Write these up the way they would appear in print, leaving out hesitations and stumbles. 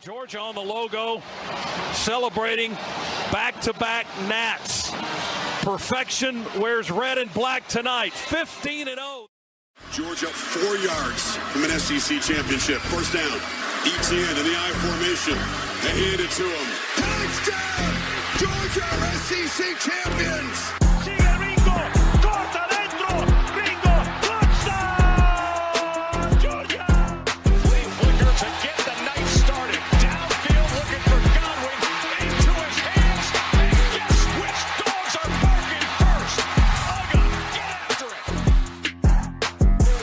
Georgia on the logo, celebrating back-to-back Nats. Perfection wears red and black tonight, 15-0. Georgia 4 yards from an SEC championship. First down. ETN in the I formation. They hand it to him. Touchdown! Georgia SEC champions! Sigue Ringo, corta dentro, Ringo, touchdown! Georgia! Flea flicker to get the night started. Downfield looking for Godwin, into his hands, and guess which dogs are barking first? Uga, get after it!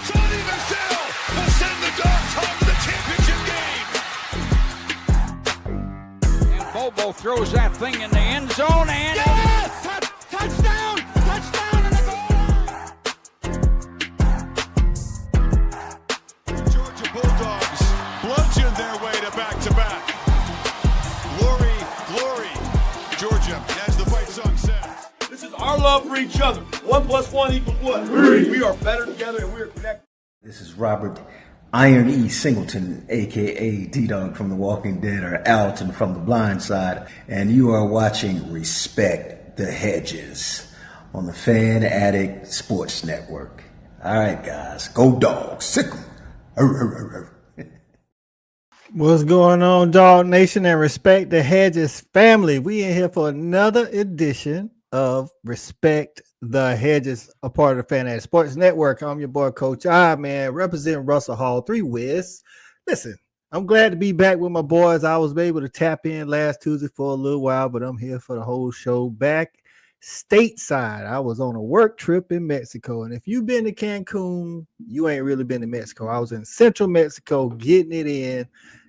Sonny Michel will send the Dogs home to the championship game! And Bobo throws that thing in the end zone, and yes! Touchdown! Touchdown in the goal line! Georgia Bulldogs bludgeon their way to back-to-back. Glory, glory, Georgia, as the fight song says. This is our love for each other. 1 + 1 = what? We are better together and we are connected. This is Robert Iron E. Singleton, a.k.a. D-Dog from The Walking Dead, or Alton from The Blind Side, and you are watching Respect the Hedges on the Fan Addict Sports Network. All right, guys, go Dogs, sick 'em. What's going on, Dog Nation, and Respect the Hedges family? We in here for another edition of Respect the Hedges, a part of the Fan Addict Sports Network. I'm your boy, Coach I, man, representing Russell Hall 3 Wiz. Listen, I'm glad to be back with my boys. I was able to tap in last Tuesday for a little while, but I'm here for the whole show. Back stateside, I was on a work trip in Mexico, and if you've been to Cancun, you ain't really been to Mexico. I was in central Mexico getting it in.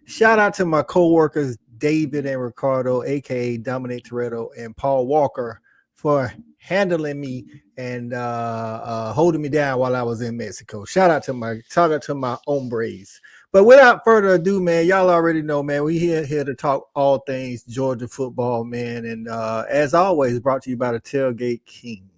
Shout out to my co-workers David and Ricardo, aka Dominic Toretto and Paul Walker, for handling me and holding me down while I was in Mexico. Shout out to my hombres. But without further ado, man, y'all already know, man, we here to talk all things Georgia football, man. And as always, brought to you by the Tailgate Kings.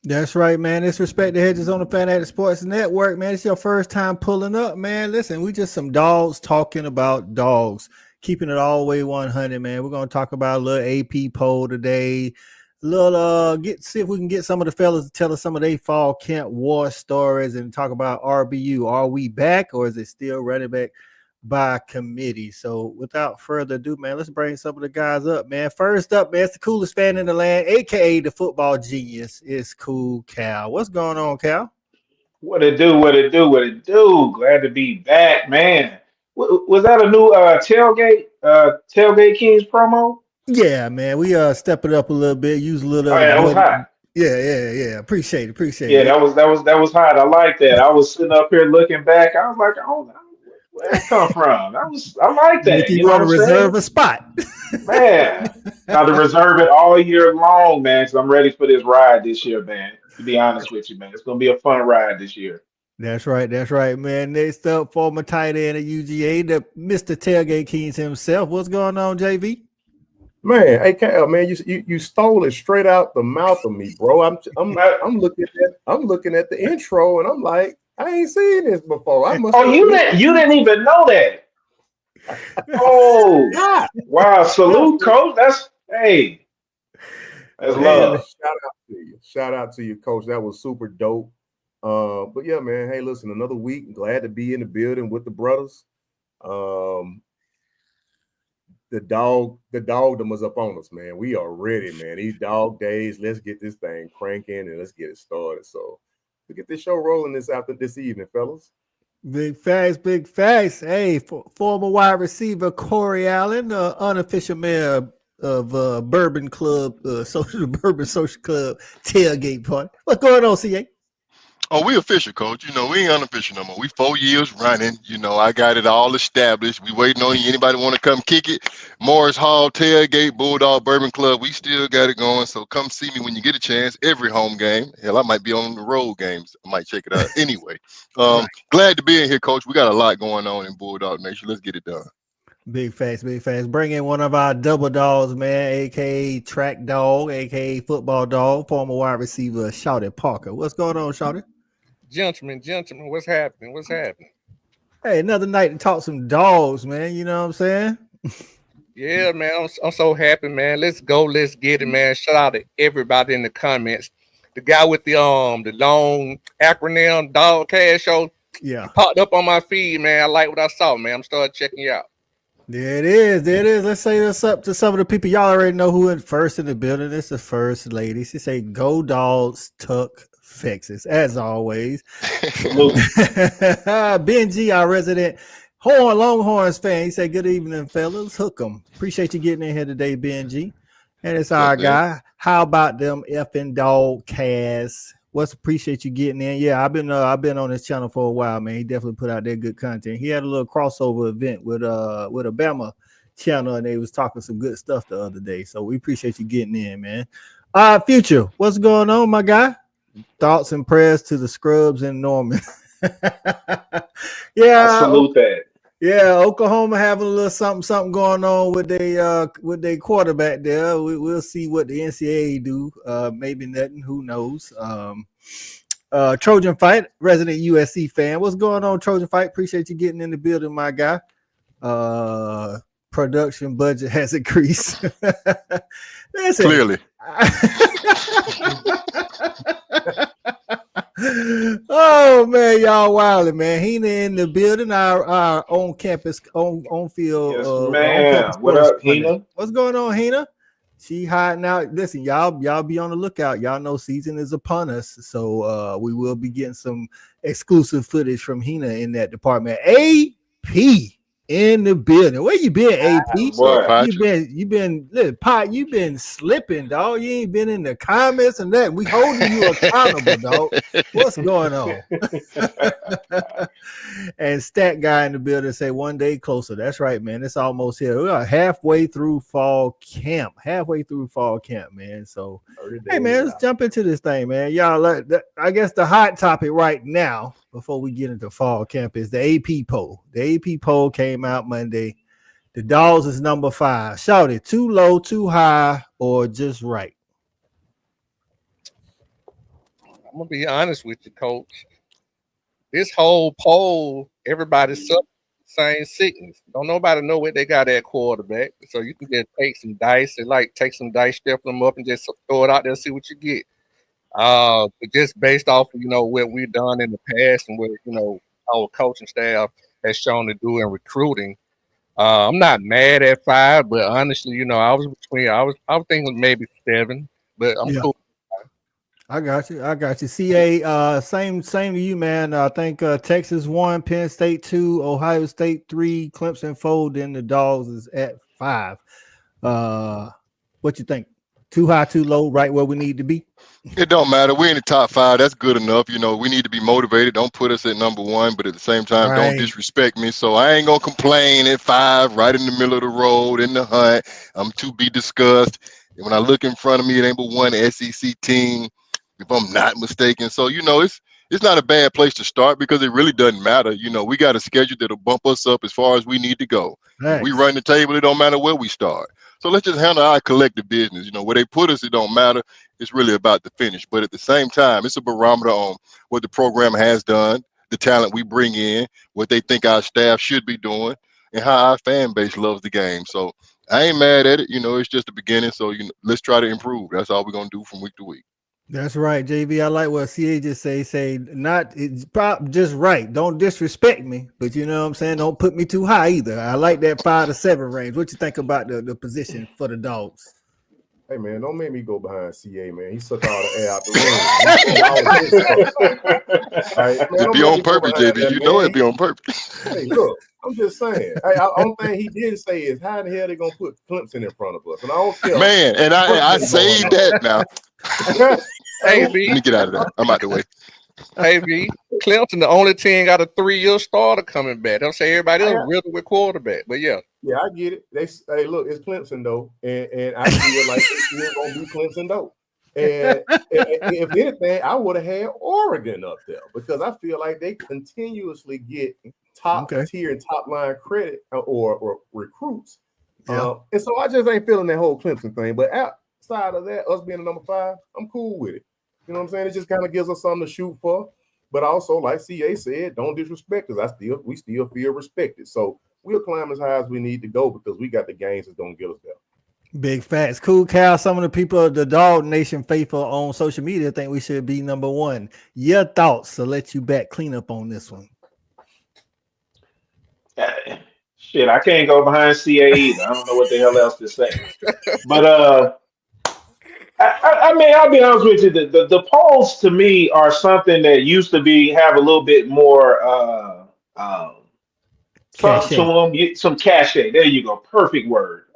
That's right, man. It's Respect the Hedges on the Fan Addict Sports Network, man. It's your first time pulling up, man. Listen, we just some dogs talking about dogs, keeping it all the way 100, man. We're gonna talk about a little AP poll today. A little see if we can get some of the fellas to tell us some of their fall camp war stories and talk about RBU. Are we back, or is it still running back by committee? So without further ado, man, let's bring some of the guys up, man. First up, man, it's the coolest fan in the land, aka the football genius. It's Cool Cal. What's going on, Cal? What it do? Glad to be back, man. Was that a new Tailgate Kings promo? Yeah, man, we step it up a little bit, use a little. Oh, yeah, that was hot. Yeah. Appreciate it. Yeah, that was hot. I like that. I was sitting up here looking back. I was like, oh, where'd that come from? I like that. You want to reserve a spot, man. Now to reserve it all year long, man. Because I'm ready for this ride this year, man. To be honest with you, man, it's gonna be a fun ride this year. That's right, man. Next up, former tight end at UGA, the Mr. Tailgate Kings himself. What's going on, JV? Man, hey Cal, man, you stole it straight out the mouth of me, bro. I'm looking at the intro and I'm like, I ain't seen this before. You didn't even know that. Oh, wow! Salute, Coach. That's love. Shout out to you, Coach. That was super dope. But yeah, man. Hey, listen, another week. Glad to be in the building with the brothers. The dogdom was up on us, man. We are ready, man. These dog days. Let's get this thing cranking and let's get it started. So we get this show rolling this evening, fellas. Big facts. Hey, former wide receiver Corey Allen, unofficial mayor of Bourbon Social Club tailgate party. What's going on, CA? Oh, we official, coach. We ain't unofficial no more. We 4 years running. I got it all established. We waiting on anybody want to come kick it. Morris Hall, Tailgate, Bulldog, Bourbon Club. We still got it going. So come see me when you get a chance. Every home game. Hell, I might be on the road games. I might check it out. Anyway, glad to be in here, coach. We got a lot going on in Bulldog Nation. Let's get it done. Big facts, big facts. Bring in one of our double dogs, man, aka track dog, aka football dog, former wide receiver, Shawty Parker. What's going on, Shawty? Gentlemen, what's happening? Hey, another night to talk some dogs, man. You know what I'm saying? Yeah, man. I'm so happy, man. Let's go. Let's get it, man. Shout out to everybody in the comments. The guy with the long acronym Dog Cash Show. Yeah. Popped up on my feed, man. I like what I saw, man. I'm starting checking you out. There it is. Let's say this up to some of the people. Y'all already know who in first in the building. It's the first lady. She say, "Go Dogs, Tuck Fexes." As always. Benji, our resident Longhorns fan, he said, "Good evening, fellas. Hook 'em." Appreciate you getting in here today, Benji. And it's our guy. How about them effing dog casts? Appreciate you getting in. Yeah, I've been on his channel for a while, man. He definitely put out that good content. He had a little crossover event with a Bama channel, and they was talking some good stuff the other day. So we appreciate you getting in, man. Future, what's going on, my guy? Thoughts and prayers to the Scrubs and Norman. Yeah, I salute that. Yeah, Oklahoma having a little something going on with their quarterback there. We'll see what the NCAA do. Maybe nothing. Who knows? Trojan Fight, resident USC fan. What's going on, Trojan Fight? Appreciate you getting in the building, my guy. Production budget has increased. Listen, clearly. Oh man, y'all wildin', man. Hina in the building, our own campus, on field. Yes, man. What up, Hina? What's going on, Hina? She hiding out. Listen, y'all be on the lookout. Y'all know season is upon us, so we will be getting some exclusive footage from Hina in that department. AP in the building. Where you been, AP? You been slipping, dog. You ain't been in the comments and that. We holding you accountable, dog. What's going on? And Stat Guy in the building say 1 day closer. That's right, man. It's almost here. We are halfway through fall camp. Man. So hey, man, let's jump into this thing, man. Y'all, I guess the hot topic right now, before we get into fall camp, is the AP poll. The AP poll came out Monday. The Dawgs is number 5. Shout it, too low, too high, or just right? I'm gonna be honest with you, Coach. This whole poll, everybody's suffering the same sickness. Don't nobody know what they got at quarterback. So you can just take some dice and take some dice, step them up, and just throw it out there and see what you get. But just based off of, what we've done in the past and what, our coaching staff has shown to do in recruiting. I'm not mad at 5, but honestly, I was thinking maybe 7, but I'm cool. I got you. CA, same to you, man. I think Texas 1, Penn State 2, Ohio State 3, Clemson 4, then the Dawgs is at 5. What you think? Too high, too low, right where we need to be? It don't matter. We're in the top 5. That's good enough. We need to be motivated. Don't put us at number 1, but at the same time, Don't disrespect me. So I ain't going to complain at 5, right in the middle of the road, in the hunt. I'm to be discussed. And when I look in front of me, it ain't but one SEC team, if I'm not mistaken. So, it's not a bad place to start because it really doesn't matter. We got a schedule that'll bump us up as far as we need to go. Nice. We run the table. It don't matter where we start. So let's just handle our collective business. Where they put us, it don't matter. It's really about the finish. But at the same time, it's a barometer on what the program has done, the talent we bring in, what they think our staff should be doing, and how our fan base loves the game. So I ain't mad at it. It's just the beginning. So let's try to improve. That's all we're going to do from week to week. That's right, JV. I like what CA just say not it's just right. Don't disrespect me, but you know what I'm saying? Don't put me too high either. I like that 5 to 7 range. What you think about the position for the Dawgs? Hey man, don't make me go behind CA, man. He suck all the air out the room. Right, it be on purpose, JV. It be on purpose. Hey, look, I'm just saying. Hey, the only thing he did say is how the hell they gonna put Clemson in front of us? And I don't care. Man, and I saved that now. Hey, let me get out of that. I'm out the way. Hey, V, Clemson, the only team got a 3-year starter coming back. They'll say everybody else riddled with quarterback, but yeah. Yeah, I get it. Hey, look, it's Clemson though, and I feel like it's still gonna be Clemson though. And if anything, I would have had Oregon up there because I feel like they continuously get top tier and top line credit or recruits. Yeah. And so I just ain't feeling that whole Clemson thing. But outside of that, us being a number 5, I'm cool with it. You know what I'm saying? It just kind of gives us something to shoot for. But also, like CA said, don't disrespect us. We still feel respected. So we'll climb as high as we need to go because we got the games that's gonna get us there. Big facts. Cool Cal. Some of the people of the Dog Nation faithful on social media think we should be number 1. Your thoughts? So let you back clean up on this one. Shit, I can't go behind CA either. I don't know what the hell else to say. But I mean, I'll be honest with you. The polls to me are something that used to have a little bit more something to them, some cachet. There you go, perfect word.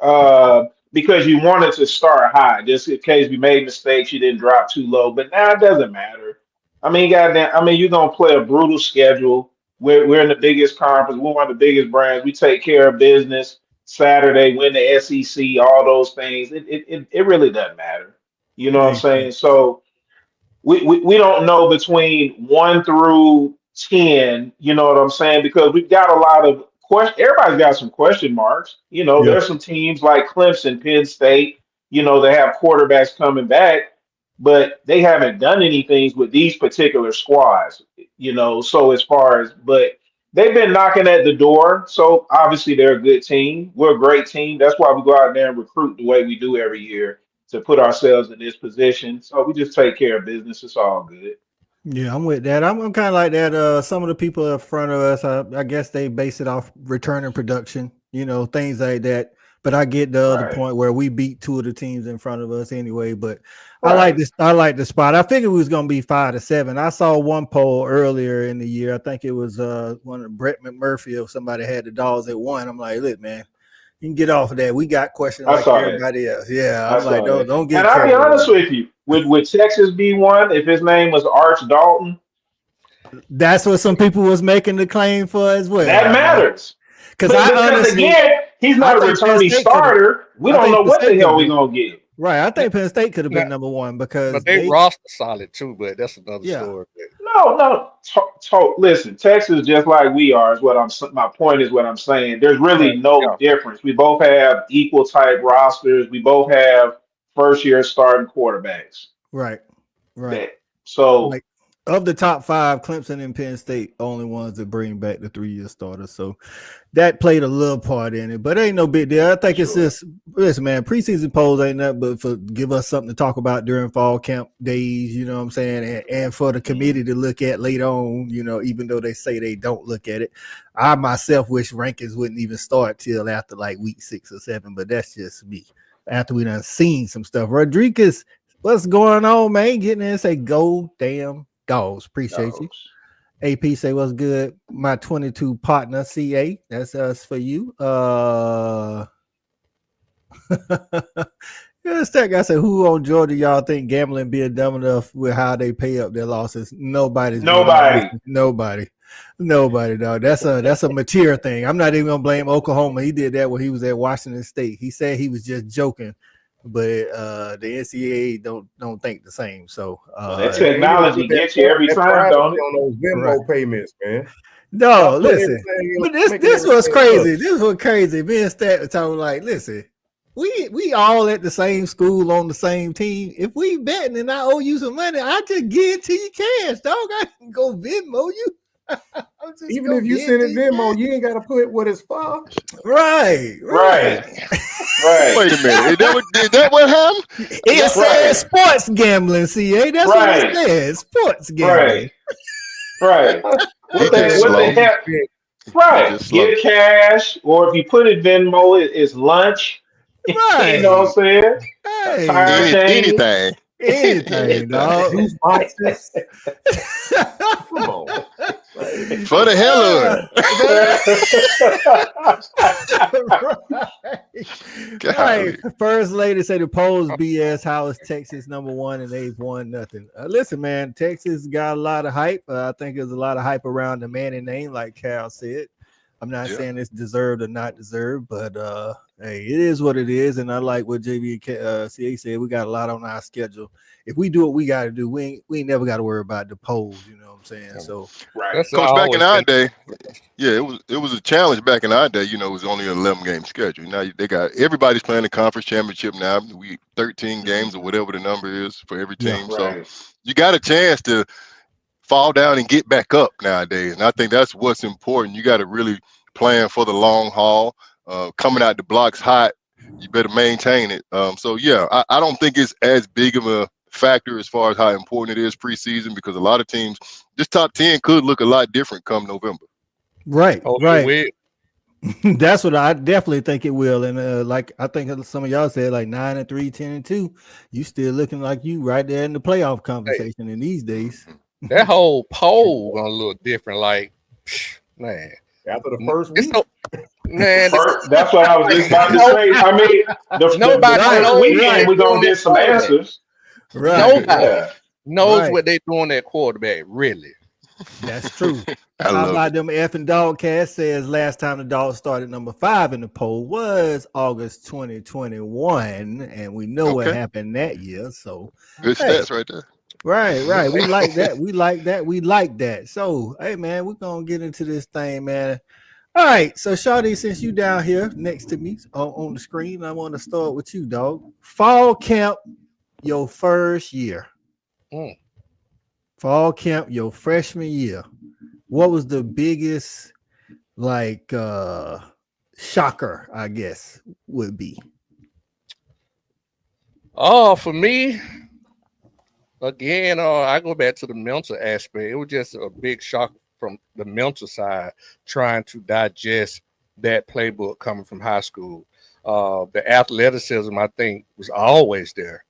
Because you wanted to start high, just in case we made mistakes, you didn't drop too low. But now it doesn't matter. I mean, goddamn, you're gonna play a brutal schedule. We're in the biggest conference. We're one of the biggest brands. We take care of business. Saturday, win the SEC, all those things. It really doesn't matter. You know what I'm saying? So we don't know between 1 through 10. You know what I'm saying? Because we've got a lot of questions. Everybody's got some question marks. You know, there's some teams like Clemson, Penn State. You know, they have quarterbacks coming back, but they haven't done anything with these particular squads. You know, so but they've been knocking at the door. So obviously they're a good team. We're a great team. That's why we go out there and recruit the way we do every year to put ourselves in this position. So we just take care of business. It's all good. Yeah, I'm with that. I'm kind of like that. Some of the people in front of us, I guess they base it off returning production, you know, things like that. But I get the other point where we beat 2 of the teams in front of us anyway. But I like this. I like the spot. I figured we was going to be 5 to 7. I saw one poll earlier in the year. I think it was one of Brett McMurphy or somebody had the Dogs at 1. I'm like, look, man, you can get off of that. We got questions like everybody else. Yeah, I'm like, don't get. And I'll be honest with you. Would Texas be 1 if his name was Arch Dalton? That's what some people was making the claim for as well. That matters. Because again, he's not a returning starter. We don't know what the hell we're gonna get. Right. I think Penn State could have been number 1 because they roster solid too, but that's another story. No. Listen, Texas just like we are is my point is what I'm saying. There's really no difference. We both have equal type rosters. We both have first year starting quarterbacks. Right. So of the top 5, Clemson and Penn State only ones that bring back the 3-year starters. So that played a little part in it, but it ain't no big deal. I think it's just, listen, man, preseason polls ain't nothing but for give us something to talk about during fall camp days, you know what I'm saying? And for the committee to look at later on, you know, even though they say they don't look at it. I myself wish rankings wouldn't even start till after like week 6 or 7, but that's just me. After we done seen some stuff. Rodriguez, what's going on, man? Getting in and say, go damn Dogs. Appreciate you. AP say what's good. My 22 partner, CA. That's us for you. That guy said, who on Georgia y'all think gambling being dumb enough with how they pay up their losses? Nobody, dog. That's a material thing. I'm not even gonna blame Oklahoma. He did that when he was at Washington State. He said he was just joking. But the NCAA don't think the same. So that technology gets you every time, don't it? On those Venmo payments, man. No, listen. But this was crazy. This was crazy. Me and Stat were talking like, listen, we all at the same school on the same team. If we betting and I owe you some money, I just give it to you cash, dog. I can go Venmo you. Even if you send it Venmo, you ain't got to put what it's for. Right. Wait a minute. Is that what happened? It says sports gambling, CA. That's what it says. Sports gambling. Right. What the heck? Right. Get cash, or if you put it Venmo, it's lunch. Right. You know what I'm saying? Anything, dog. Come on. For the hell of it. Right. First lady say the polls BS. How is Texas #1 and they've won nothing? Listen, man, Texas got a lot of hype. I think there's a lot of hype around the Manning name, like Cal said. I'm not saying it's deserved or not deserved, but hey, it is what it is. And I like what JV CA said. We got a lot on our schedule. If we do what we got to do, we ain't never got to worry about the polls. You know what I'm saying? So, right. Coach, back in our day, yeah, it was a challenge back in our day. You know, it was only an 11-game schedule. Now they got everybody's playing the conference championship now. We 13 games or whatever the number is for every team. Right. So you got a chance to fall down and get back up nowadays. And I think that's what's important. You got to really plan for the long haul. Coming out the blocks hot, you better maintain it. So yeah, I don't think it's as big of a factor as far as how important it is preseason, because a lot of teams, this top 10 could look a lot different come November. Right, right. That's what I definitely think it will. And like I think some of y'all said, like 9-3, 10-2, you still looking like you right there in the playoff conversation in these days. That whole poll gonna look different. Like, man, after the first week, man, that's what I was just about to say. I mean, the first weekend we're gonna get some answers. Right. Nobody knows what they're doing at quarterback. Really, that's true. How about them effing Dogcast says last time the Dogs started number 5 in the poll was August 2021, and we know what happened that year. So good stats right there. Right. We like that. We like that. So, hey, man, we're going to get into this thing, man. All right. So, Shawty, since you down here next to me on the screen, I want to start with you, dog. Fall camp, your first year. Fall camp, your freshman year. What was the biggest, shocker, I guess, would be? Oh, for me, again, I go back to the mental aspect. It was just a big shock from the mental side, trying to digest that playbook coming from high school. The athleticism, I think, was always there,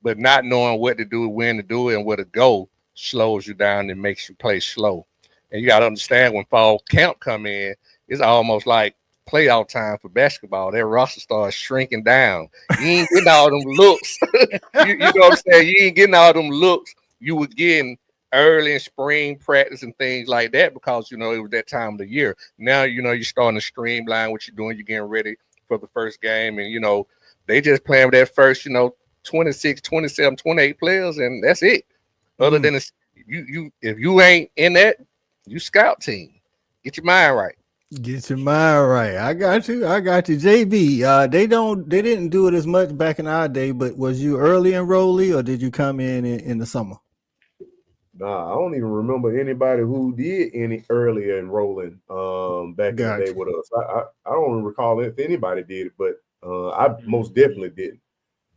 but not knowing what to do, when to do it, and where to go slows you down and makes you play slow. And you got to understand, when fall camp come in, it's almost like playoff time for basketball. That roster starts shrinking down. You ain't getting all them looks. you know what I'm saying? You ain't getting all them looks you were getting early in spring practice and things like that, because, it was that time of the year. Now, you're starting to streamline what you're doing. You're getting ready for the first game. And, they just playing with that first, 26, 27, 28 players, and that's it. Other than you, if you ain't in that, you scout team. Get your mind right. Get your mind right. I got you. JB. They didn't do it as much back in our day, but was you early enrollee or did you come in the summer? Nah, I don't even remember anybody who did any early enrolling back in the day with us. I don't recall if anybody did it, but I most definitely didn't.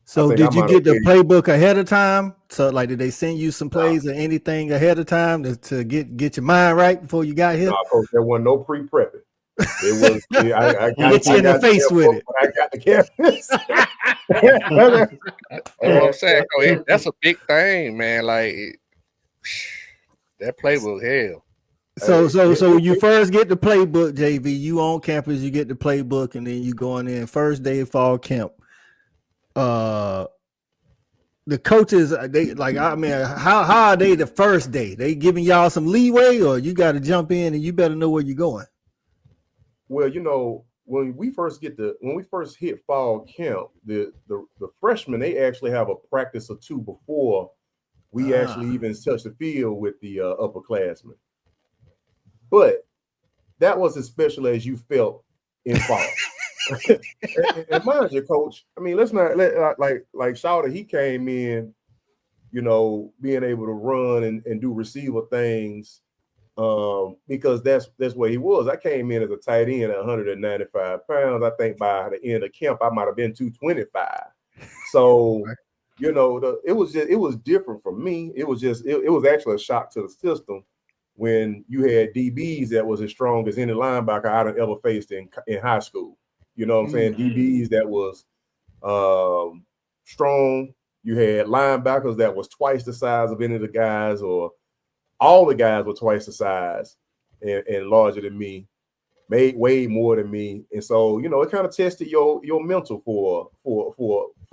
So did you get the playbook ahead of time? So did they send you some plays or anything ahead of time to get your mind right before you got here? No, Coach, there wasn't no pre-prepping. It was I get you in the face with it. I got the campus. That's what I'm saying. That's a big thing, man. Like that playbook, hell. So you first get the playbook, JV. You on campus, you get the playbook, and then you going in first day of fall camp. The coaches, how are they the first day? They giving y'all some leeway, or you got to jump in and you better know where you're going? Well, when we first hit fall camp, the freshmen, they actually have a practice or two before we actually even touch the field with the upperclassmen. But that was as special as you felt in fall. And mind you, Coach, I mean, let's not like Shawty, he came in, being able to run and do receiver things, because that's where he was. I came in as a tight end at 195 pounds. I think by the end of camp, I might have been 225. So, it was different for me. It was actually a shock to the system when you had DBs that was as strong as any linebacker I'd have ever faced in high school. You know what I'm saying? DBs that was strong. You had linebackers that was twice the size of any of the guys, or all the guys were twice the size. and larger than me, made way more than me, and so it kind of tested your mental for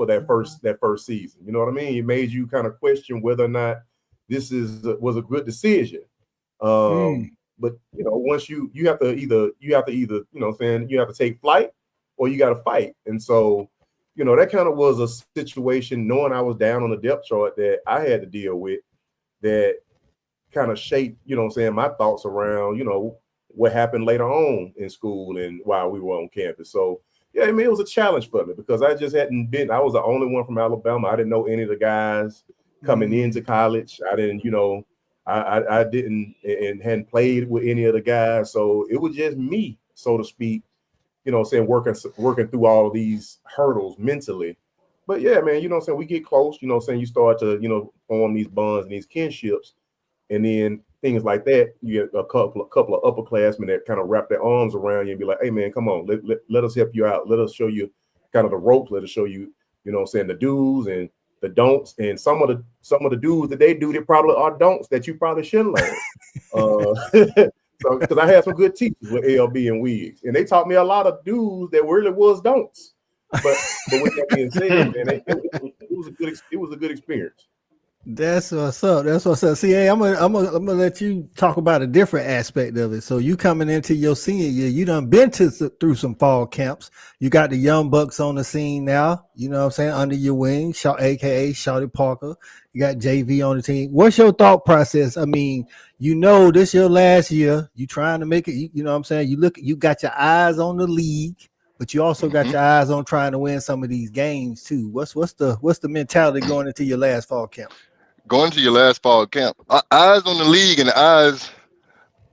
that first season. You know what I mean? It made you kind of question whether or not this was a good decision. But once you have to either you have to take flight or you got to fight, and so that kind of was a situation, knowing I was down on the depth chart, that I had to deal with, that kind of shaped my thoughts around what happened later on in school and while we were on campus. So yeah, I mean, it was a challenge for me because I just hadn't been. I was the only one from Alabama. I didn't know any of the guys coming into college. I didn't, I didn't and hadn't played with any of the guys. So it was just me, so to speak, working through all of these hurdles mentally. But yeah, man, we get close, you start to, form these bonds and these kinships. And then things like that, you get a couple of upperclassmen that kind of wrap their arms around you and be like, hey, man, come on, let us help you out. Let us show you kind of the ropes. Let us show you, the do's and the don'ts. And some of the do's that they do, they probably are don'ts that you probably shouldn't learn. So because I had some good teachers with LB and Wiggs, and they taught me a lot of do's that really was don'ts. But with that being said, man, it was a good experience. That's what's up. That's what's up. See, hey, I'm gonna let you talk about a different aspect of it. So you coming into your senior year, you done been through some fall camps. You got the young bucks on the scene now. You know what I'm saying, under your wing, aka Shawty Parker. You got JV on the team. What's your thought process? I mean, this your last year. You trying to make it. You know what I'm saying. You got your eyes on the league, but you also got your eyes on trying to win some of these games too. What's the mentality going into your last fall camp? Going to your last fall camp, eyes on the league and eyes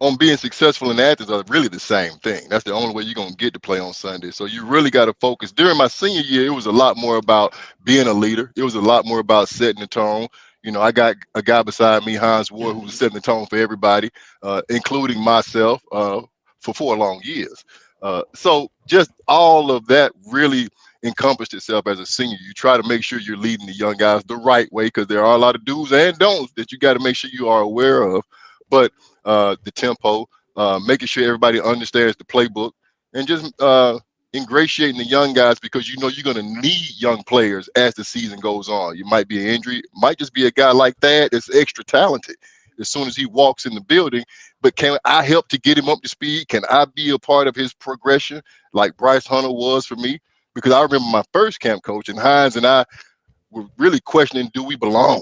on being successful in Athens are really the same thing. That's the only way you're going to get to play on Sunday. So you really got to focus. During my senior year, it was a lot more about being a leader. It was a lot more about setting the tone. I got a guy beside me, Hans Ward, who was setting the tone for everybody, including myself, for 4 long years. So just all of that really encompassed itself as a senior. You try to make sure you're leading the young guys the right way, because there are a lot of do's and don'ts that you got to make sure you are aware of. But the tempo, making sure everybody understands the playbook, and just ingratiating the young guys, because you're going to need young players as the season goes on. You might be an injury, might just be a guy like that that's extra talented as soon as he walks in the building. But can I help to get him up to speed? Can I be a part of his progression like Bryce Hunter was for me? Because I remember my first camp coach, and Hines and I were really questioning, do we belong?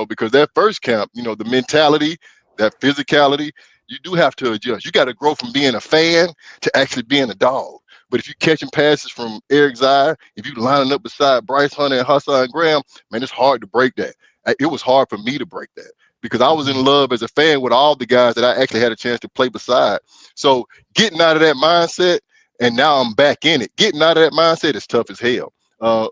Because that first camp, the mentality, that physicality, you do have to adjust. You got to grow from being a fan to actually being a dog. But if you're catching passes from Eric Zier, if you're lining up beside Bryce Hunter and Hassan Graham, man, it's hard to break that. It was hard for me to break that, because I was in love as a fan with all the guys that I actually had a chance to play beside. So getting out of that mindset, and now I'm back in it. Getting out of that mindset is tough as hell.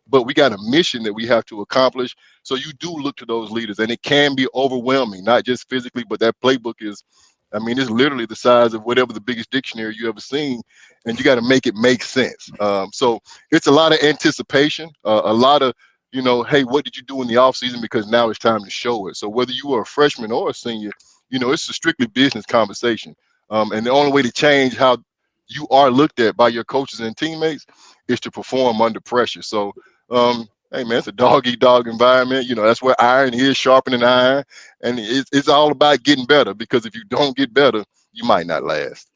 But we got a mission that we have to accomplish. So you do look to those leaders, and it can be overwhelming, not just physically, but that playbook is, it's literally the size of whatever the biggest dictionary you ever seen, and you got to make it make sense. So it's a lot of anticipation, a lot of, hey, what did you do in the offseason? Because now it's time to show it. So whether you are a freshman or a senior, it's a strictly business conversation. And the only way to change how you are looked at by your coaches and teammates is to perform under pressure. So, hey, man, it's a dog-eat-dog environment. That's where iron is sharpening iron. And it's all about getting better, because if you don't get better, you might not last.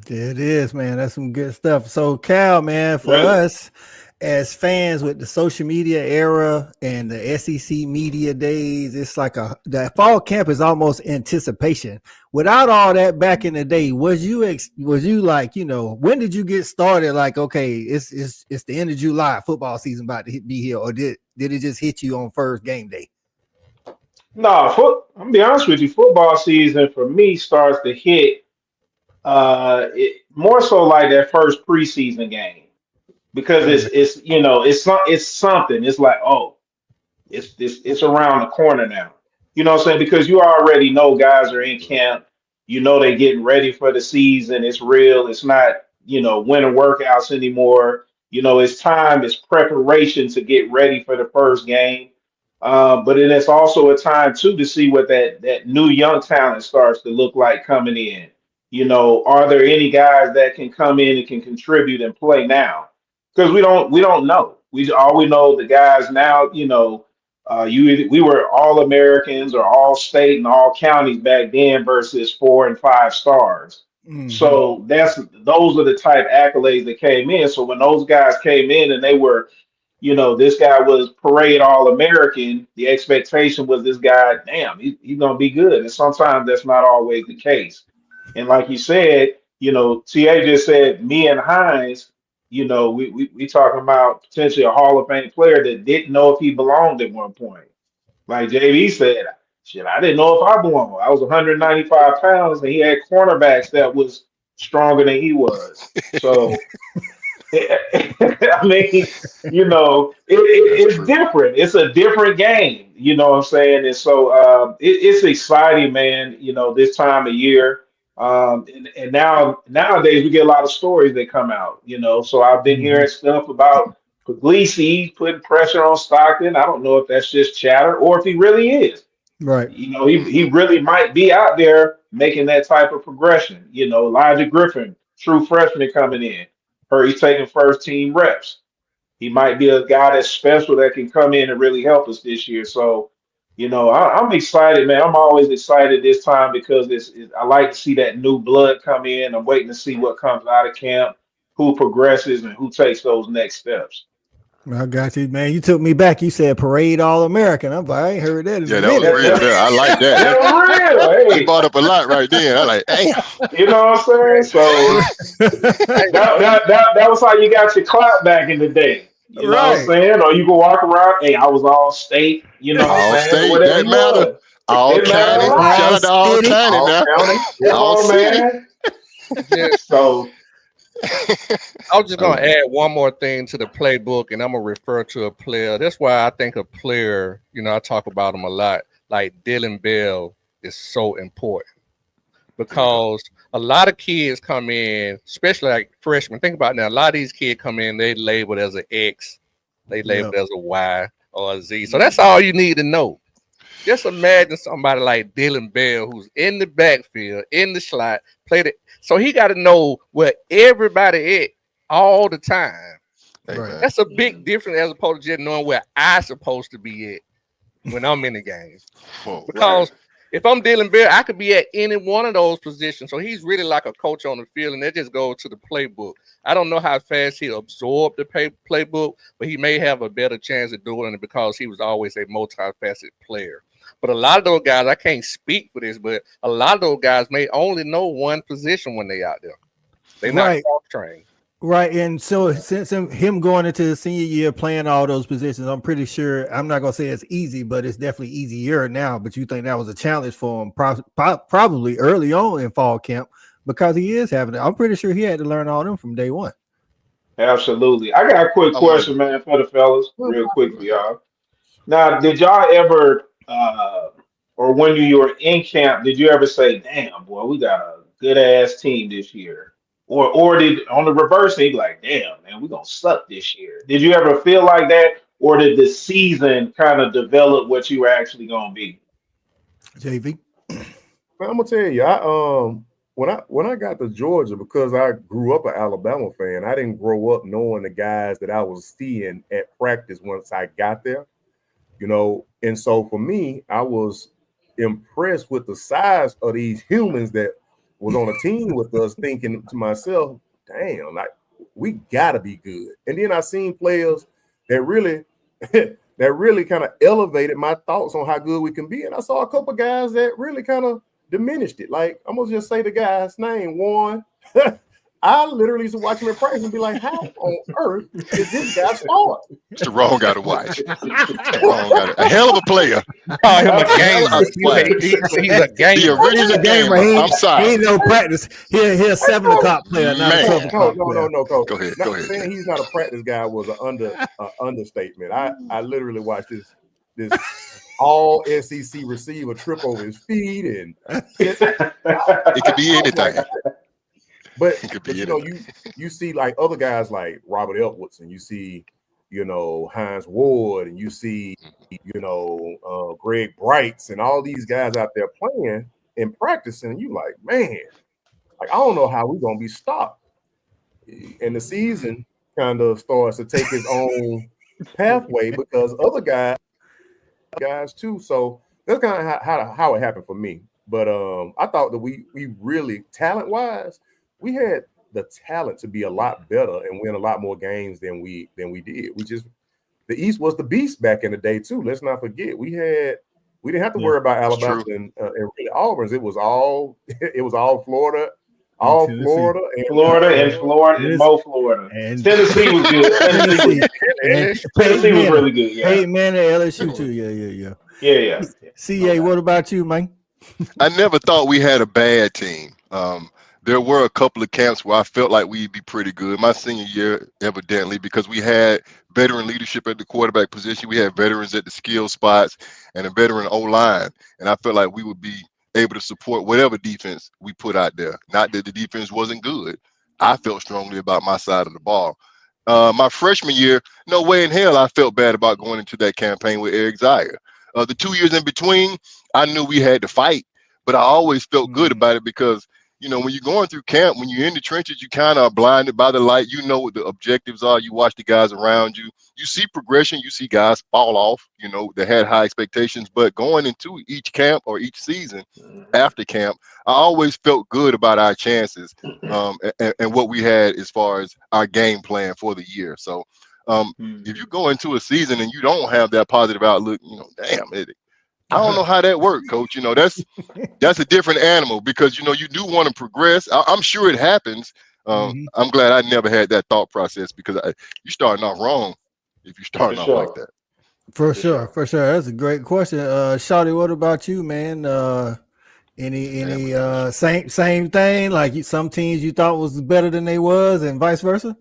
There it is, man. That's some good stuff. So, Cal, man, for us as fans with the social media era and the SEC media days, it's like that fall camp is almost anticipation. Without all that back in the day, was you like, when did you get started? Like, okay, it's the end of July, football season about to be here, or did it just hit you on first game day? No, I'm gonna be honest with you. Football season for me starts to hit it more so like that first preseason game, because it's something. It's like, oh, it's around the corner now. You know what I'm saying? Because you already know guys are in camp. They're getting ready for the season. It's real. It's not, winter workouts anymore. It's time. It's preparation to get ready for the first game. But then it's also a time too to see what that new young talent starts to look like coming in. are there any guys that can come in and can contribute and play now? Because we don't know. We know the guys now. We were all Americans or all state and all counties back then versus 4 and 5 stars. Mhm. So those are the type accolades that came in. So when those guys came in and they were, this guy was parade all American, the expectation was this guy, damn, he's gonna be good. And sometimes that's not always the case. And like you said, TA just said me and Hines, we talking about potentially a Hall of Fame player that didn't know if he belonged at one point. Like JV said, shit, I didn't know if I belonged. I was 195 pounds and he had cornerbacks that was stronger than he was. So I mean, it's true. different. It's a different game. You know what I'm saying? And so it's exciting, man. This time of year. And nowadays we get a lot of stories that come out. So I've been Mhm. hearing stuff about Puglisi putting pressure on Stockton. I don't know if that's just chatter or if he really is. Right. He really might be out there making that type of progression. Elijah Griffin, true freshman coming in. Heard he's taking first team reps. He might be a guy that's special that can come in and really help us this year. So, I'm excited, man. I'm always excited this time because I like to see that new blood come in. I'm waiting to see what comes out of camp, who progresses, and who takes those next steps. I got you, man. You took me back. You said parade all American. I ain't heard that in a Yeah, that was minute. real there. I like that. That's real. You Hey, brought up a lot right there. I like, damn. you know what I'm saying? So that was how you got your clout back in the day. You know what I'm Right. saying? Or you could walk around, hey, I was all state, you know what I'm All saying? Or state, whatever that you matter. was. All It mattered a county. lot. Shout All out to all city. county All now. county. Come All on, city. man. Just, So I was just gonna add one more thing to the playbook, and I'm gonna refer to a player. That's why I think a player, I talk about him a lot. Like Dylan Bell is so important because a lot of kids come in, especially like freshmen. Think about it now. A lot of these kids come in, they labeled as an X, they Yeah. labeled as a Y or a Z. So that's all you need to know. Just imagine somebody like Dylan Bell who's in the backfield, in the slot, played it. So he got to know where everybody at all the time. Hey, Right. man. That's a big difference as opposed to just knowing where I supposed to be at when I'm in the game. Whoa. Because if I'm Dylan Bell, I could be at any one of those positions. So he's really like a coach on the field, and that just goes to the playbook. I don't know how fast he'll absorb the playbook, but he may have a better chance of doing it because he was always a multifaceted player. But a lot of those guys, I can't speak for this, but a lot of those guys may only know one position when they out there. They're not Right. cross-trained. Right. And so since him going into the senior year playing all those positions, I'm pretty sure I'm not gonna say it's easy, but it's definitely easier now. But you think that was a challenge for him probably early on in fall camp because he is having it. I'm pretty sure he had to learn all them from day one. absolutely. I got a quick I'm with question, man, for the fellas, real quick for y'all. Now, did y'all ever, or when you were in camp, did you ever say, "Damn, boy, we got a good ass team this year," or did on the reverse, they be like, "Damn, man, we gonna suck this year"? Did you ever feel like that, or did the season kind of develop what you were actually gonna be? JV. Man, I'm gonna tell you, when I got to Georgia, because I grew up an Alabama fan, I didn't grow up knowing the guys that I was seeing at practice once I got there. And so for me, I was impressed with the size of these humans that was on a team with us, thinking to myself, damn, like we gotta be good. And then I seen players that really that really kind of elevated my thoughts on how good we can be. And I saw a couple guys that really kind of diminished it. Like, I'm gonna just say the guy's name, Warren. I literally used to watch him in practice and be like, how on earth is this guy start? It's the wrong guy to watch. Wrong guy. A hell of a player. Call him a Hell of gamer. a player. He's a The gamer. original gamer. I'm He sorry. ain't no practice. He a 7 o'clock player, not a Man. 12 o'clock No, player. Coach. Go ahead. Not Go ahead. saying he's not a practice guy was an understatement. I literally watched this all SEC receiver trip over his feet, and It could be anything. But, It could be you see like other guys like Robert Eltwoods, and you see, Hines Ward, and you see, Greg Brights, and all these guys out there playing and practicing. And you like, man, like, I don't know how we're gonna be stopped. And the season kind of starts to take its own pathway because other guys too. So that's kind of how it happened for me. But I thought that we really talent wise, we had the talent to be a lot better and win a lot more games than we did. The East was the beast back in the day too. Let's not forget we didn't have to worry about Alabama and really Auburn's. It was all Florida. All Florida and Mo Florida. And Tennessee was good. Tennessee was really good. Yeah. Hey man, LSU too. Yeah. CA, what about you, man? I never thought we had a bad team. There were a couple of camps where I felt like we'd be pretty good. My senior year, evidently, because we had veteran leadership at the quarterback position. We had veterans at the skill spots and a veteran O-line. And I felt like we would be able to support whatever defense we put out there. Not that the defense wasn't good. I felt strongly about my side of the ball. My freshman year, no way in hell I felt bad about going into that campaign with Eric Zaire. The 2 years in between, I knew we had to fight, but I always felt good about it because, you know, when you're going through camp, when you're in the trenches, you kind of are blinded by the light. You know what the objectives are. You watch the guys around you. You see progression. You see guys fall off, you know, that had high expectations. But going into each camp or each season after camp, I always felt good about our chances and what we had as far as our game plan for the year. So if you go into a season and you don't have that positive outlook, you know, damn it. I don't know how that worked, Coach. You know, that's a different animal because, you know, you do want to progress. I'm sure it happens. I'm glad I never had that thought process because you're starting off wrong if you're starting off like that. For sure. That's a great question. Shawty, what about you, man? Any same thing? Like some teams you thought was better than they was and vice versa?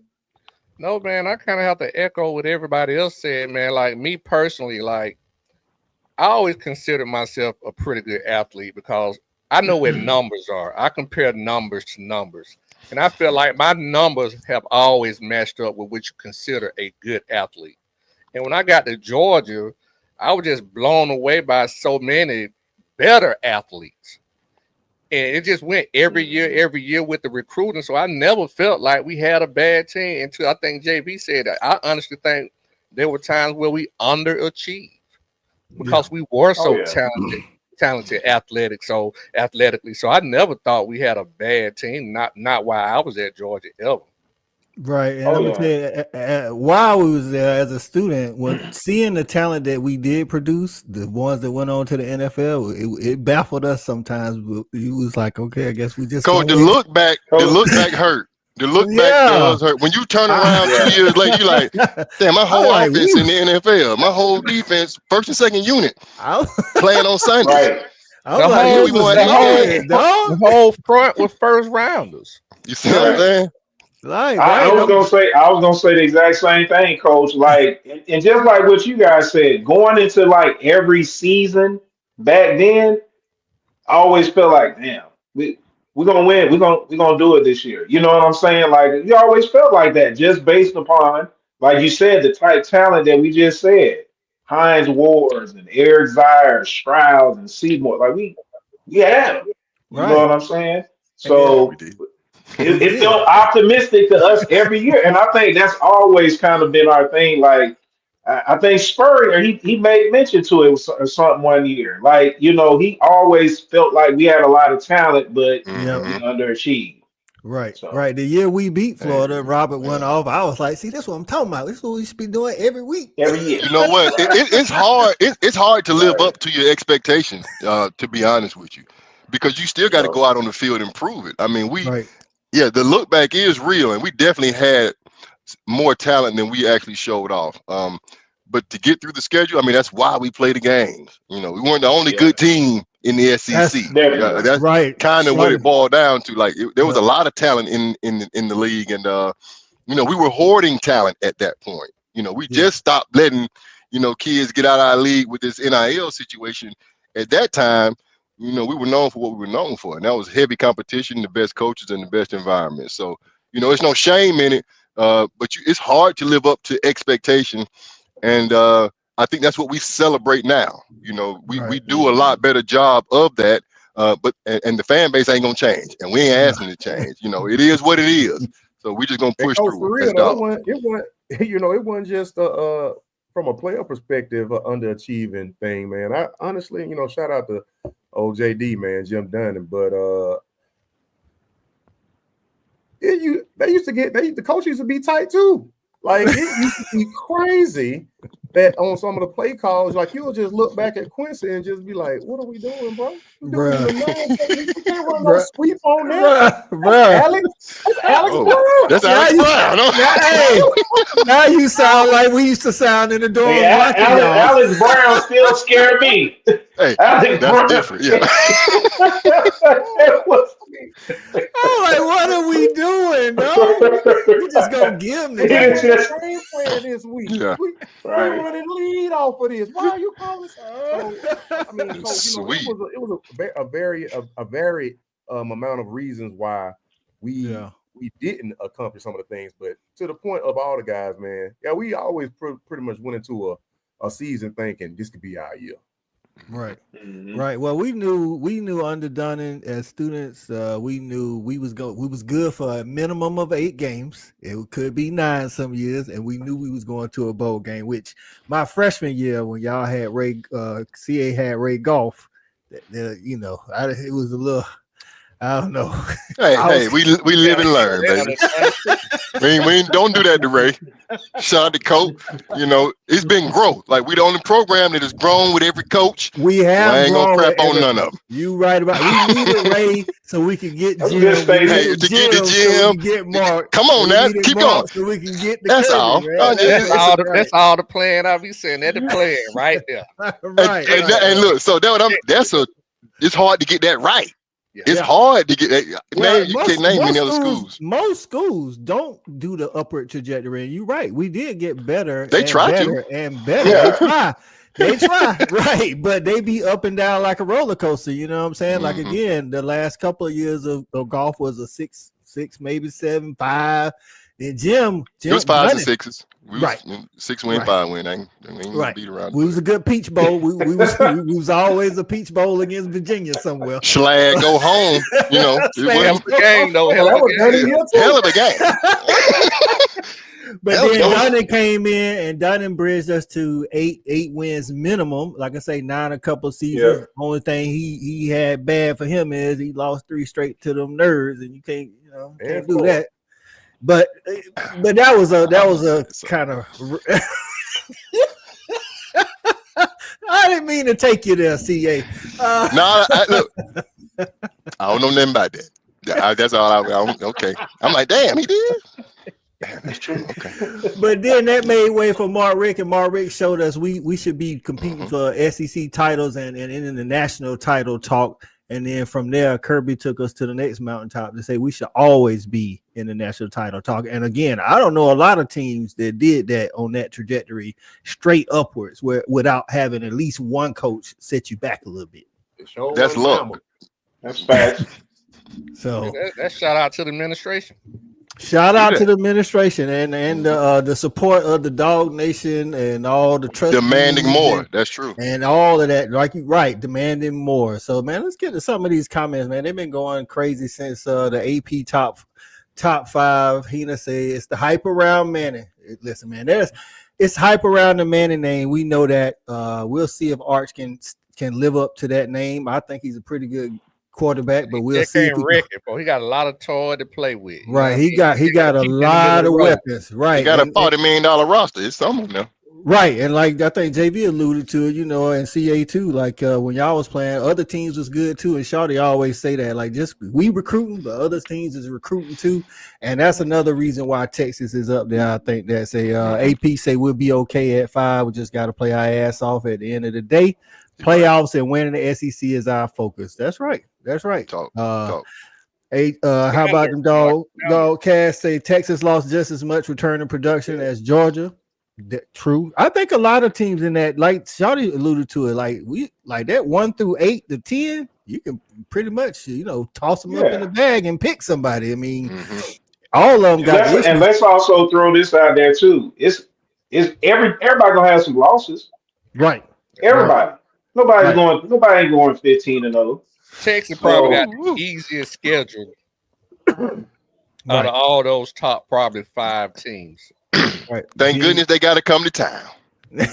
No, man, I kind of have to echo what everybody else said, man. Like me personally, like I always consider myself a pretty good athlete because I know where numbers are. I compare numbers to numbers. And I feel like my numbers have always matched up with what you consider a good athlete. And when I got to Georgia, I was just blown away by so many better athletes. And it just went every year with the recruiting. So I never felt like we had a bad team until I think JB said that. I honestly think there were times where we underachieved. Because we were so talented athletically. So I never thought we had a bad team. Not while I was at Georgia ever. Right. And let me tell you, while we was there as a student, when seeing the talent that we did produce, the ones that went on to the NFL, it baffled us sometimes. It was like, okay, I guess we just Coach, the look back hurt. The look back does hurt. When you turn around 2 years later, you're like, damn, my whole offense in the NFL, my whole defense, first and second unit, playing on Sundays. Right. The whole front was first rounders. You see what I'm saying? I was gonna say the exact same thing, Coach. Like, and just like what you guys said, going into like every season back then, I always felt like, damn, we're gonna win. We're gonna do it this year. You know what I'm saying? Like you always felt like that, just based upon, like you said, the type talent that we just said. Hines Wards and Eric Zaire, Stroud and Seymour. Like we had them. You know what I'm saying? So it felt optimistic to us every year. And I think that's always kind of been our thing. Like I think Spurrier, he made mention to it or something one year. Like, you know, he always felt like we had a lot of talent, but we underachieved. Right, right. The year we beat Florida, Robert went off. I was like, see, that's what I'm talking about. This is what we should be doing every week. Every year. You know what? It's hard. It's hard to live up to your expectations, to be honest with you, because you still got to go out on the field and prove it. I mean, the look back is real, and we definitely had more talent than we actually showed off. But to get through the schedule, I mean, that's why we play the games. You know, we weren't the only good team in the SEC. That's right. Kind of what it boiled down to. Like there was a lot of talent in the league, and you know, we were hoarding talent at that point. You know, we just stopped letting, you know, kids get out of our league with this NIL situation. At that time, you know, we were known for what we were known for, and that was heavy competition, the best coaches, and the best environment. So, you know, it's no shame in it, but it's hard to live up to expectation, and I think that's what we celebrate now. You know, we do a lot better job of that. but the fan base ain't gonna change, and we ain't asking it to change. You know, it is what it is. So we just gonna push through. For real, though, it wasn't it wasn't just from a player perspective, underachieving thing, man. I honestly, shout out to OJD, man, Jim Dunn, but the coach used to be tight too. Like it used to be crazy that on some of the play calls, like you'll just look back at Quincy and just be like, "What are we doing, bro? We can't run no sweep on that, Alex. That's Alex Brown. That's Alex Brown. Now you sound like we used to sound in the dorm. Hey, Alex Brown still scared me. Hey, Alex that's Brown. different. Yeah. I'm like, what are we doing? No, we just gonna give them the game plan this week. Yeah. We're running lead off of this. Why are you calling? I mean, Coach, it was a very amount of reasons why we didn't accomplish some of the things, but to the point of all the guys, man, we always pretty much went into a season thinking this could be our year. Right. Right. Well, we knew under Dunning as students, we knew we was good for a minimum of 8 games. It could be 9 some years, and we knew we was going to a bowl game. Which my freshman year, when y'all had CA had Ray Goff, it was a little. I don't know. Hey, we live and learn, baby. we don't do that to Ray. Shout out to coach. It's been growth. Like we the only program that has grown with every coach. We have. I ain't gonna crap on none of them. You right about. We needed Ray so we could get Jim. Get the Jim. So get Mark. Come on now, keep going. So we can get the. That's all. That's all the plan I be saying. That's the plan right there. Right. And look, so it's hard to get that right. It's hard to get that. Man, you can't name many other schools. Most schools don't do the upward trajectory. And you're right. We did get better. They try to. And better. Yeah. They try. Right. But they be up and down like a roller coaster. You know what I'm saying? Like, again, the last couple of years of golf was a 6, maybe 7, 5. Then Jim it was 5s and 6s. Right. 6 win, 5 win. I ain't beat around. We was a good peach bowl. We was always a peach bowl against Virginia somewhere. Schlag go home. Hell of a game, though. Hell of a game. But then Dunning came in and Dunning bridged us to 8 wins minimum. Like I say, 9 a couple seasons. Yeah. Only thing he had bad for him is he lost 3 straight to them nerds, and you can't do that. But that was a kind of. I didn't mean to take you there, CA. Look, I don't know nothing about that. That's all. Okay, I'm like, damn, he did. Damn, that's true. Okay. But then that made way for Mark Rick, and Mark Rick showed us we should be competing for SEC titles and in the national title talk. And then from there, Kirby took us to the next mountaintop to say we should always be in the national title talk. And again, I don't know a lot of teams that did that on that trajectory straight upwards without having at least one coach set you back a little bit. That's luck. That's facts. So that's shout out to the administration. Shout out to the administration and the support of the Dog Nation and all the trustees. Demanding more. That's true. And all of that. Right. Demanding more. So, man, let's get to some of these comments, man. They've been going crazy since the AP top 5. Hina say it's the hype around Manning. Listen, man, it's hype around the Manning name. We know that. We'll see if Arch can live up to that name. I think he's a pretty good quarterback, but we'll see. He got a lot of toy to play with. Right. He got a lot of weapons. Right. He got a $40 million roster. It's something now. Right. And like I think JV alluded to it, and CA too. Like when y'all was playing, other teams was good too. And Shawty always say that, like, just we recruiting, but other teams is recruiting too. And that's another reason why Texas is up there. I think that AP say we'll be okay at 5. We just got to play our ass off at the end of the day. Playoffs and winning the SEC is our focus. That's right. Talk. How about them dog Cass say Texas lost just as much returning production as Georgia. True. I think a lot of teams in that, like Shawty alluded to it, like that 1 through 8 to 10, you can pretty much toss them up in the bag and pick somebody. I mean, all of them got issues. And let's also throw this out there too. It's everybody gonna have some losses. Right. Everybody. Nobody ain't going 15-0. Texas probably got the Woo. easiest schedule out of all those top probably 5 teams. Right. Thank goodness they got to come to town.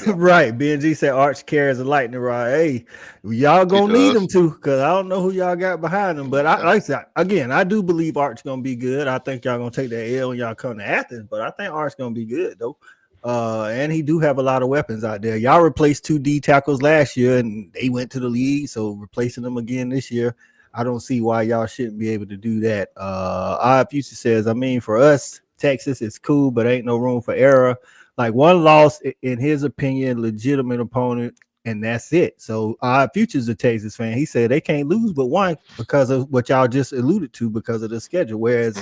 Right. BNG said Arch carries a lightning rod. Hey, y'all gonna need him to, because I don't know who y'all got behind him. But I like I said, again, I do believe Arch gonna be good. I think y'all gonna take that L when y'all come to Athens, but I think Arch gonna be good though. And he do have a lot of weapons out there. Y'all replaced 2 D tackles last year and they went to the league, so replacing them again this year, I don't see why y'all shouldn't be able to do that. Odd Future says, I mean, for us, Texas, it's cool, but ain't no room for error. Like one loss, in his opinion, legitimate opponent, and that's it. So Odd Future's a Texas fan. He said they can't lose but one because of what y'all just alluded to, because of the schedule. Whereas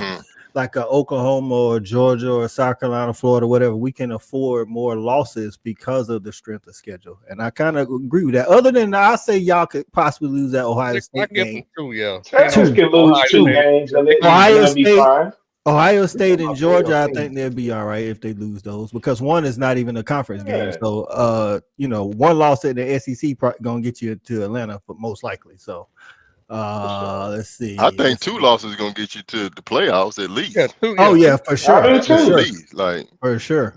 like a Oklahoma or Georgia or South Carolina, Florida, whatever, we can afford more losses because of the strength of schedule. And I kind of agree with that. Other than that, I say y'all could possibly lose that Ohio State game. Texas can lose 2 games and they'll be fine. Ohio State and Georgia, I think they'll be all right if they lose those, because one is not even a conference game. So, one loss at the SEC gonna get you to Atlanta, but most likely. So, let's see. I think 2 losses is gonna get you to the playoffs at least. Oh yeah, for sure. For sure.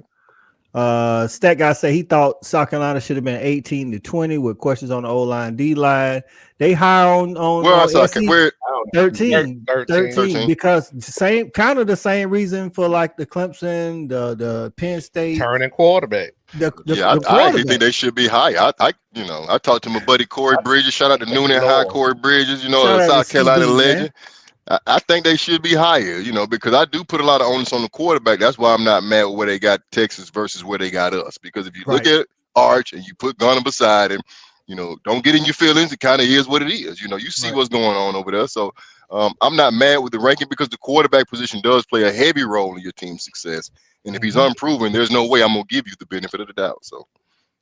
Stat guy say he thought South Carolina should have been 18-20 with questions on the O-line, D-line. They high on 13 because the same reason for like the Clemson, the Penn State turning quarterback. I actually think they should be high. I talked to my buddy Corey Bridges. Shout out to Noonan High, Corey Bridges. A South Carolina legend. I think they should be higher, because I do put a lot of onus on the quarterback. That's why I'm not mad with where they got Texas versus where they got us. Because if you look at Arch and you put Gunner beside him, don't get in your feelings. It kind of is what it is. You see what's going on over there. So I'm not mad with the ranking, because the quarterback position does play a heavy role in your team's success. And if he's unproven, there's no way I'm going to give you the benefit of the doubt. So.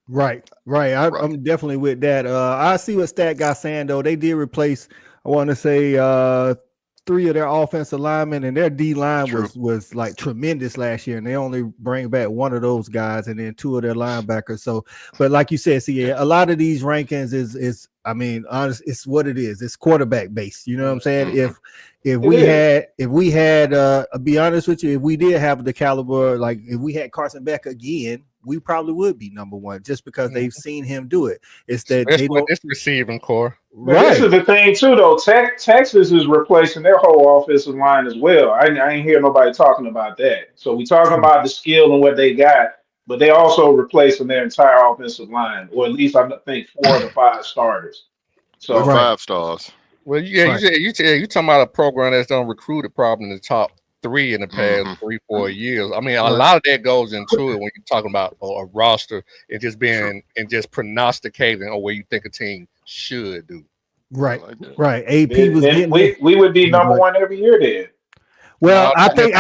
Right. I'm definitely with that. I see what Stat guy saying though. They did replace, I want to say, 3 of their offensive linemen, and their D line was like tremendous last year, and they only bring back 1 of those guys and then 2 of their linebackers. So, but like you said, a lot of these rankings is I mean, honest, it's what it is. It's quarterback based. You know what I'm saying? If we had I'll be honest with you, if we did have the caliber, like if we had Carson Beck again, we probably would be number 1, just because they've seen him do it. It's that they don't this receiving core. Right. This is the thing too, though. Texas is replacing their whole offensive line as well. I ain't hear nobody talking about that. So we talking about the skill and what they got, but they also replacing their entire offensive line, or at least I think 4 of the 5 starters. So 5 stars. Well, yeah, you talking about a program that's done recruited probably in the top 3 in the past 3-4 years. I mean, a lot of that goes into it when you're talking about a roster and just being and just prognosticating on where you think a team should do. Right. AP was getting we would be number 1 every year then. Well, I think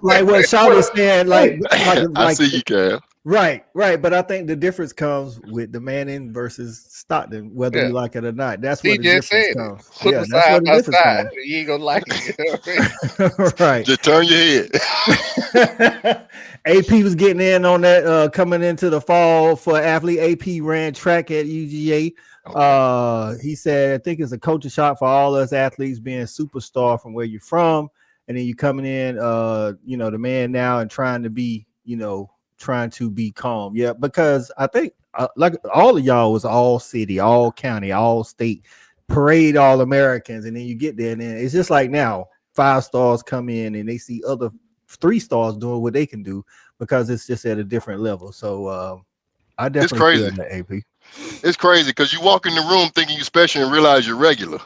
like what Sean is saying, like I see you, Cal. Right. But I think the difference comes with the Manning versus Stockton, whether you like it or not. That's where the difference comes. Put them side by side. You ain't gonna like it. Right. Just turn your head. AP was getting in on that coming into the fall for athlete. AP ran track at UGA. He said, I think it's a culture shock for all us athletes being superstar from where you're from, and then you coming in, the man now and trying to be calm. Yeah, because I think like all of y'all was all city, all county, all state, parade all Americans, and then you get there, and then it's just like now 5 stars come in and they see other 3 stars doing what they can do because it's just at a different level. So I definitely feel that, AP. It's crazy because you walk in the room thinking you're special and realize you're regular.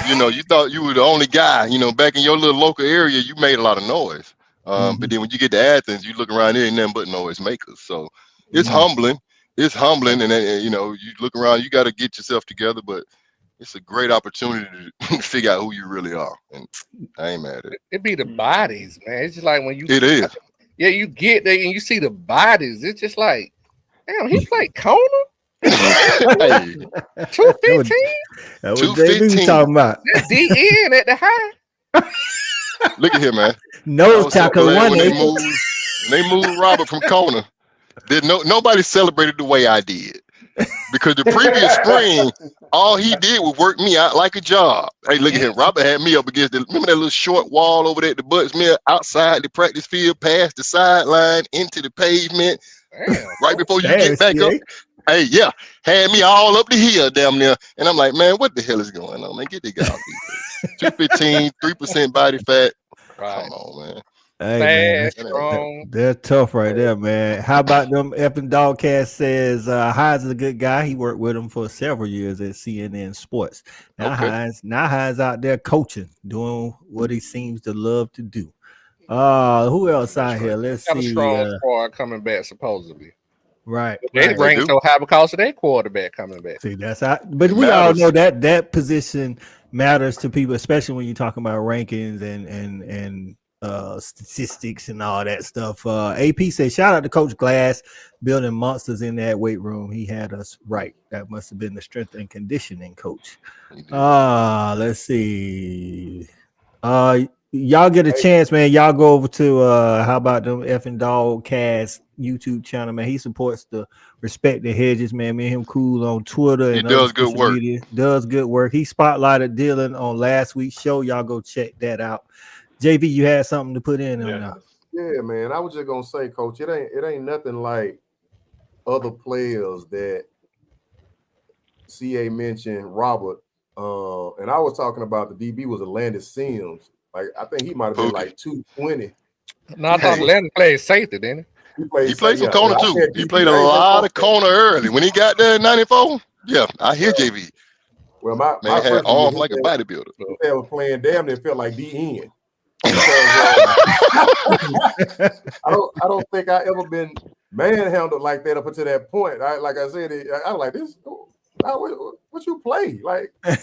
You thought you were the only guy. Back in your little local area, you made a lot of noise. But then when you get to Athens, you look around, there ain't nothing but noise makers. So it's humbling. It's humbling. And then, you look around, you got to get yourself together. But it's a great opportunity to figure out who you really are. And I ain't mad at it. It be the bodies, man. It's just like when you. It is. Yeah, you get there and you see the bodies. It's just like, damn, he played Kona? 215? That was JB talking about. That's DN at the high. Look at here, man. Nose tackle one. When they moved Robert from Kona. Nobody celebrated the way I did. Because the previous spring, all he did was work me out like a job. Hey, look at him. Robert had me up against remember that little short wall over there at the Butts Mill outside the practice field, past the sideline, into the pavement, right before you get back up. Hey, yeah, had me all up the hill damn near. And I'm like, man, what the hell is going on, man? Get the guy off defense. 215, 3% body fat. Right. Come on, man. Hey, Fast, man, strong. they're tough right there, man. How about them? Effing Dogcast says Hines is a good guy. He worked with him for several years at CNN Sports. Now Hines out there coaching, doing what he seems to love to do. Who else out here? Let's Got see. a strong squad coming back, supposedly. Right. They ranked so high because of their quarterback coming back. See, that's how, but we all know that position matters to people, especially when you're talking about rankings and statistics and all that stuff. AP said, shout out to Coach Glass building monsters in that weight room. He had us right. That must have been the strength and conditioning coach. Let's see. Y'all get a chance, man. Y'all go over to how about them effing Dogcast YouTube channel, man. He supports the Respect the Hedges, man. Me and him cool on Twitter and does good work. Media. Does good work. He spotlighted Dylan on last week's show. Y'all go check that out. JV, you had something to put in on that. Yeah, man. I was just gonna say, Coach, it ain't nothing like other players that CA mentioned, Robert. And I was talking about the DB was Alandis Sims. Like, I think he might have been like 220. No, I thought Landon played safety, didn't he? He played some corner too. He played a lot of corner early. When he got there in 94, yeah, I hear JV. Well, my had arms like a bodybuilder. He was playing damn near felt like DN. I don't think I ever been manhandled like that up until that point. Like I said, I was like, this. What you play? Like, I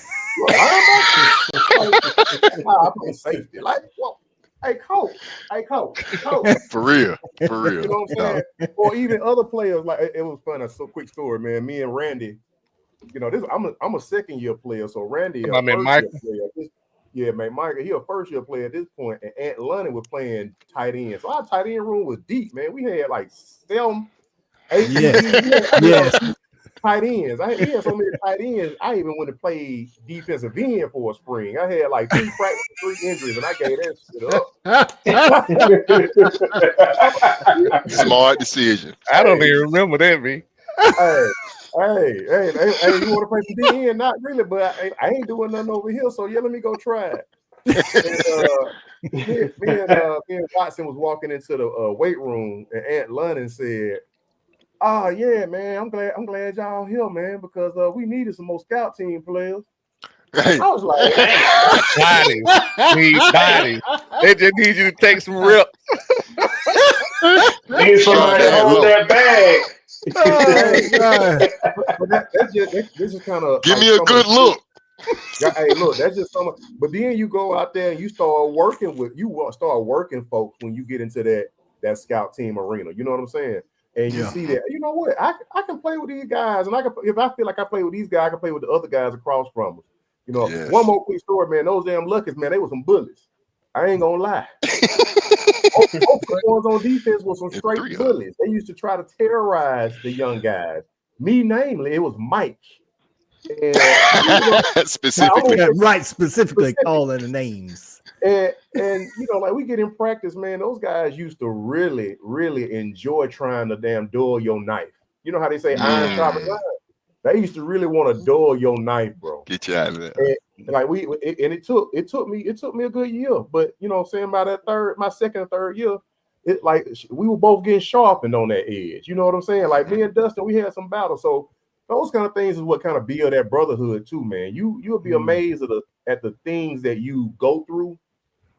play safety. Like, well, hey, coach. For real. You know what I'm saying? Or even other players. Like, it was fun. So quick story, man. Me and Randy. You know, this. I'm a second year player. So Randy, I mean, Mike. Yeah, man, Michael. He a first year player at this point, and Aunt Lunny was playing tight end. So our tight end room was deep, man. We had like 7, 8. Yes. Tight ends. I had so many tight ends. I even went to play defensive end for a spring. I had like 2 practice, 3 injuries, and I gave that shit up. Smart decision. I don't even remember that, me. Hey, you want to play some DN? Not really, but I ain't doing nothing over here, so yeah, let me go try it. Me and Watson was walking into the weight room, and Aunt London said, "Oh yeah, man, I'm glad y'all here, man, because we needed some more scout team players." Hey. I was like, bodies. They just need you to take some reps. Need somebody to hold that bag. This is kind of give me a good look. Hey, look, that's just something. But then you go out there and you start working folks when you get into that scout team arena. You know what I'm saying? And you see that, you know what? I can play with these guys, and if I feel like I play with these guys, I can play with the other guys across from us. You know, One more quick story, man. Those damn Luckies, man, they were some bullies. I ain't gonna lie. Ones on defense was some straight bullies. They used to try to terrorize the young guys. Me, namely, it was Mike. And, specifically calling the names. And you know, like we get in practice, man. Those guys used to really, really enjoy trying to damn dull your knife. You know how they say iron sharpens iron. They used to really want to dull your knife, bro. Get you out of there. And like it took me a good year, but you know what I'm saying, by my second or third year, it like we were both getting sharpened on that edge. You know what I'm saying? Like me and Dustin, we had some battles. So those kind of things is what kind of build that brotherhood too, man. You'll be amazed at the things that you go through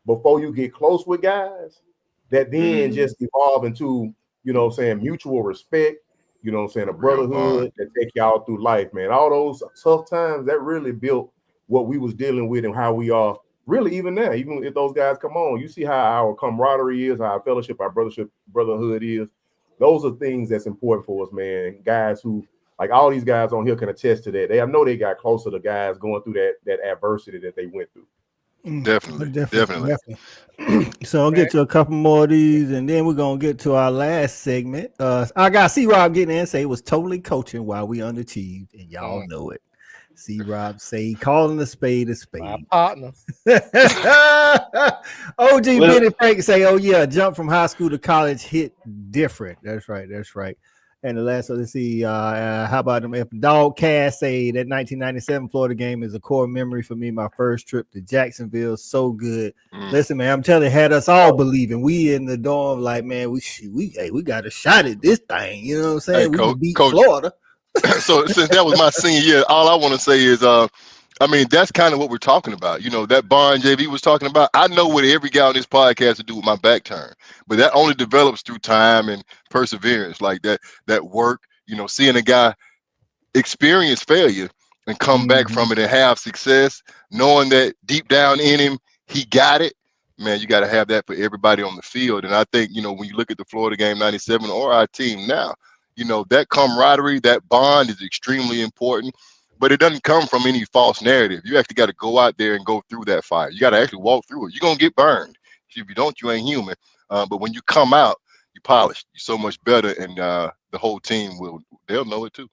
before you get close with guys that then just evolve into, you know what I'm saying, mutual respect. You know what I'm saying? A brotherhood that take y'all through life, man. All those tough times, that really built what we was dealing with and how we are really even now. Even if those guys come on, you see how our camaraderie is, how our fellowship, our brotherhood is. Those are things that's important for us, man. Guys who, like all these guys on here can attest to that. I know they got closer to guys going through that adversity that they went through. Definitely. So I'll get to a couple more of these, and then we're gonna get to our last segment. I got C-Rob getting in and say it was totally coaching while we underachieved, and y'all know it. C-Rob say calling a spade a spade. My partner. OG Benny Frank say, "Oh yeah, jump from high school to college hit different." That's right. And the last one, let's see, how about them? If Dog Cass say that 1997 Florida game is a core memory for me. My first trip to Jacksonville, so good. Listen, man, I'm telling you, had us all believing. We in the dorm, like, man, we got a shot at this thing. You know what I'm saying? Hey, we can beat Coach, Florida. So since that was my senior year, all I want to say is, I mean, that's kind of what we're talking about. You know, that bond JV was talking about. I know what every guy on this podcast to do with my back turn, but that only develops through time and perseverance, like that work. You know, seeing a guy experience failure and come back from it and have success, knowing that deep down in him he got it. Man, you got to have that for everybody on the field. And I think, you know, when you look at the Florida game 97 or our team now, you know, that camaraderie, that bond is extremely important, but it doesn't come from any false narrative. You actually got to go out there and go through that fire. You got to actually walk through it. You're going to get burned. If you don't, you ain't human. But when you come out, you polished. You're so much better, and the whole team they'll know it too.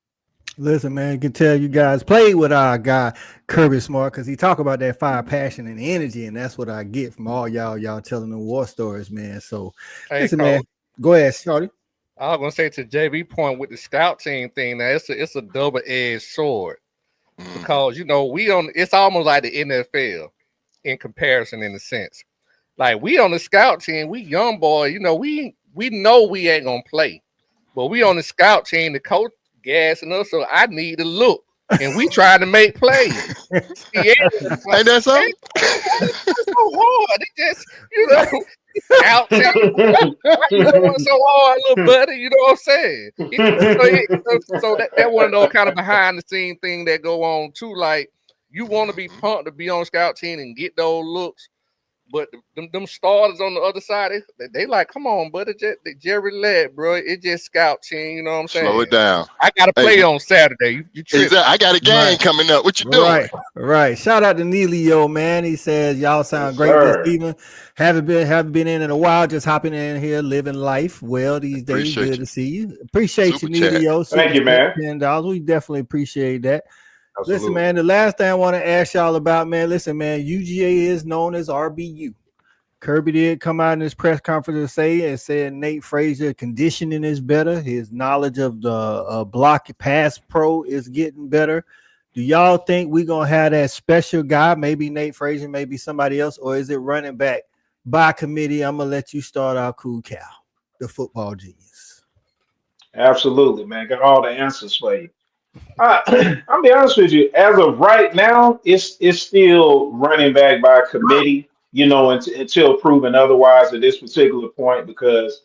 Listen, man, can tell you guys played with our guy Kirby Smart because he talk about that fire, passion, and energy, and that's what I get from all y'all telling the war stories, man. So, listen, Coach, man, go ahead, Shorty. I was gonna say to JV point with the scout team thing. Now it's a double-edged sword because you know it's almost like the NFL in comparison in a sense. Like we on the scout team, we young boy, you know, we know we ain't gonna play, but we on the scout team, the coach gassing us, so I need to look, and we trying to make plays. Yeah, ain't that something? It's so hard. It just, you know, out there. Why you going so hard, little buddy? You know what I'm saying? So that one of those kind of behind the scene thing that go on too. Like you want to be pumped to be on scout team and get those looks. But them starters on the other side, they like, come on, buddy, Jerry led, bro. It just scout team, you know what I'm saying? Slow it down. I got to play on Saturday. You tripping. I got a game coming up. What you doing? Right. Shout out to Neelio, man. He says y'all sound great this evening. Haven't been in a while. Just hopping in here, living life well these days. Good to see you. Appreciate Super you, Neelio. Thank you, man. $10. We definitely appreciate that. Absolutely. Listen, man, the last thing I want to ask y'all about, man, UGA is known as RBU. Kirby did come out in his press conference and said Nate Frazier conditioning is better. His knowledge of the block pass pro is getting better. Do y'all think we're going to have that special guy, maybe Nate Frazier, maybe somebody else, or is it running back by committee? I'm going to let you start out, Cool Cal, the football genius. Absolutely, man. Got all the answers for you. I'll be honest with you. As of right now, it's still running back by committee, you know, until proven otherwise at this particular point, because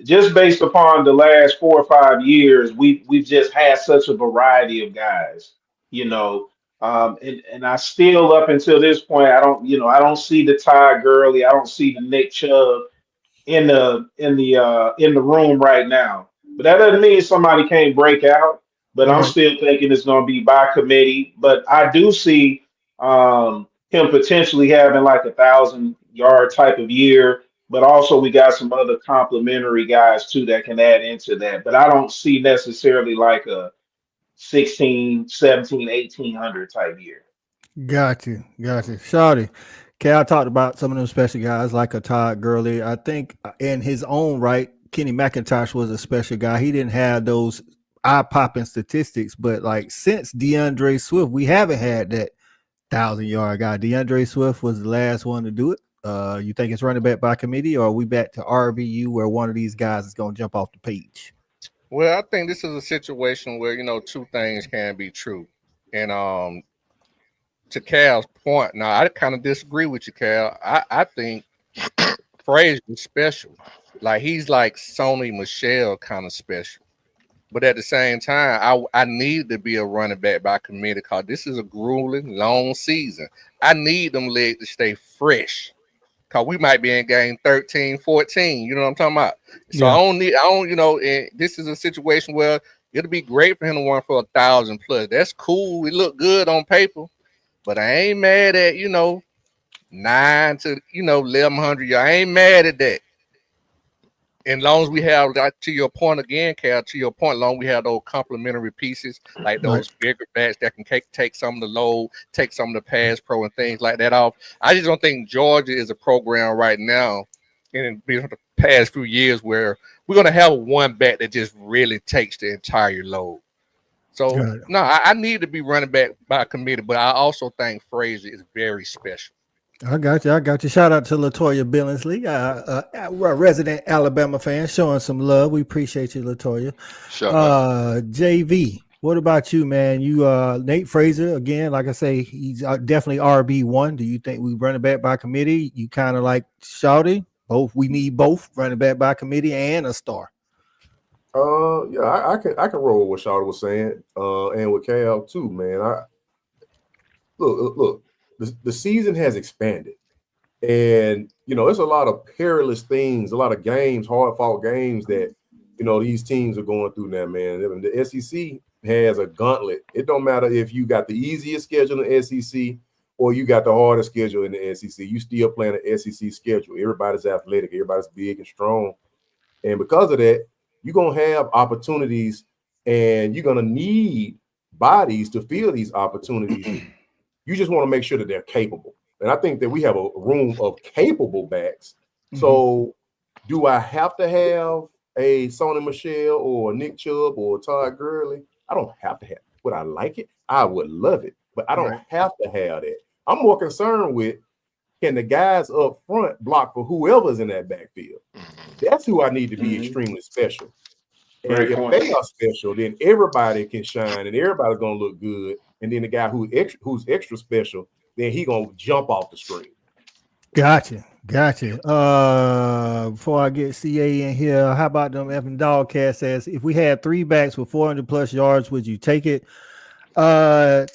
just based upon the last 4 or 5 years, we've just had such a variety of guys, you know, and I still up until this point, I don't see the Ty Gurley, I don't see the Nick Chubb in the room right now. But that doesn't mean somebody can't break out. But I'm still thinking it's going to be by committee. But I do see him potentially having like 1,000-yard type of year. But also we got some other complementary guys too that can add into that. But I don't see necessarily like a 16, 17, 1,800 type year. Got you. Shawty. Cal talked about some of them special guys like a Todd Gurley. I think in his own right, Kenny McIntosh was a special guy. He didn't have those eye-popping statistics, but like since DeAndre Swift, we haven't had that 1,000-yard guy. DeAndre Swift was the last one to do it. You think it's running back by committee, or are we back to RBU where one of these guys is going to jump off the page? Well, I think this is a situation where, you know, two things can be true. And to Cal's point, now I kind of disagree with you, Cal. I think Frazier is special. Like he's like Sony Michel kind of special. But at the same time, I need to be a running back by committee because this is a grueling, long season. I need them legs to stay fresh because we might be in game 13, 14. You know what I'm talking about? So yeah. You know, and this is a situation where it'll be great for him to run for 1,000 plus. That's cool. It look good on paper, but I ain't mad at, you know, 9 to 1,100 yards. I ain't mad at that. And long as we have, to your point again, Cal, to your point, long as we have those complementary pieces, like those bigger backs that can take some of the load, take some of the pass pro and things like that off. I just don't think Georgia is a program right now in the past few years where we're going to have one back that just really takes the entire load. So, no, I need to be running back by committee, but I also think Frazier is very special. I got you. Shout out to LaToya Billingsley, a resident Alabama fan, showing some love. We appreciate you, LaToya. JV, what about you, man? You, Nate Frazier, again, like I say, he's definitely RB1. Do you think we running back by committee? You kind of like Shawty? Both. We need both running back by committee and a star. Yeah, I can roll with what Shawty was saying, and with Cal too, man. Look. The season has expanded, and it's a lot of perilous things, a lot of games, hard-fought games that these teams are going through now, man. The SEC has a gauntlet. It don't matter if you got the easiest schedule in the SEC or you got the hardest schedule in the SEC. You still playing an SEC schedule. Everybody's athletic, everybody's big and strong, and because of that, you're gonna have opportunities, and you're gonna need bodies to fill these opportunities. You just want to make sure that they're capable. And I think that we have a room of capable backs. Mm-hmm. So do I have to have a Sony Michel or a Nick Chubb or a Todd Gurley? I don't have to have it. Would I like it? I would love it. But I don't have to have that. I'm more concerned with, can the guys up front block for whoever's in that backfield? That's who I need to be extremely special. And if they are special, then everybody can shine and everybody's going to look good. And then the guy who's extra special, then he gonna jump off the screen. Gotcha. Before I get CA in here, how about them? Evan Dogcat says, if we had 3 backs with 400 plus yards, would you take it? I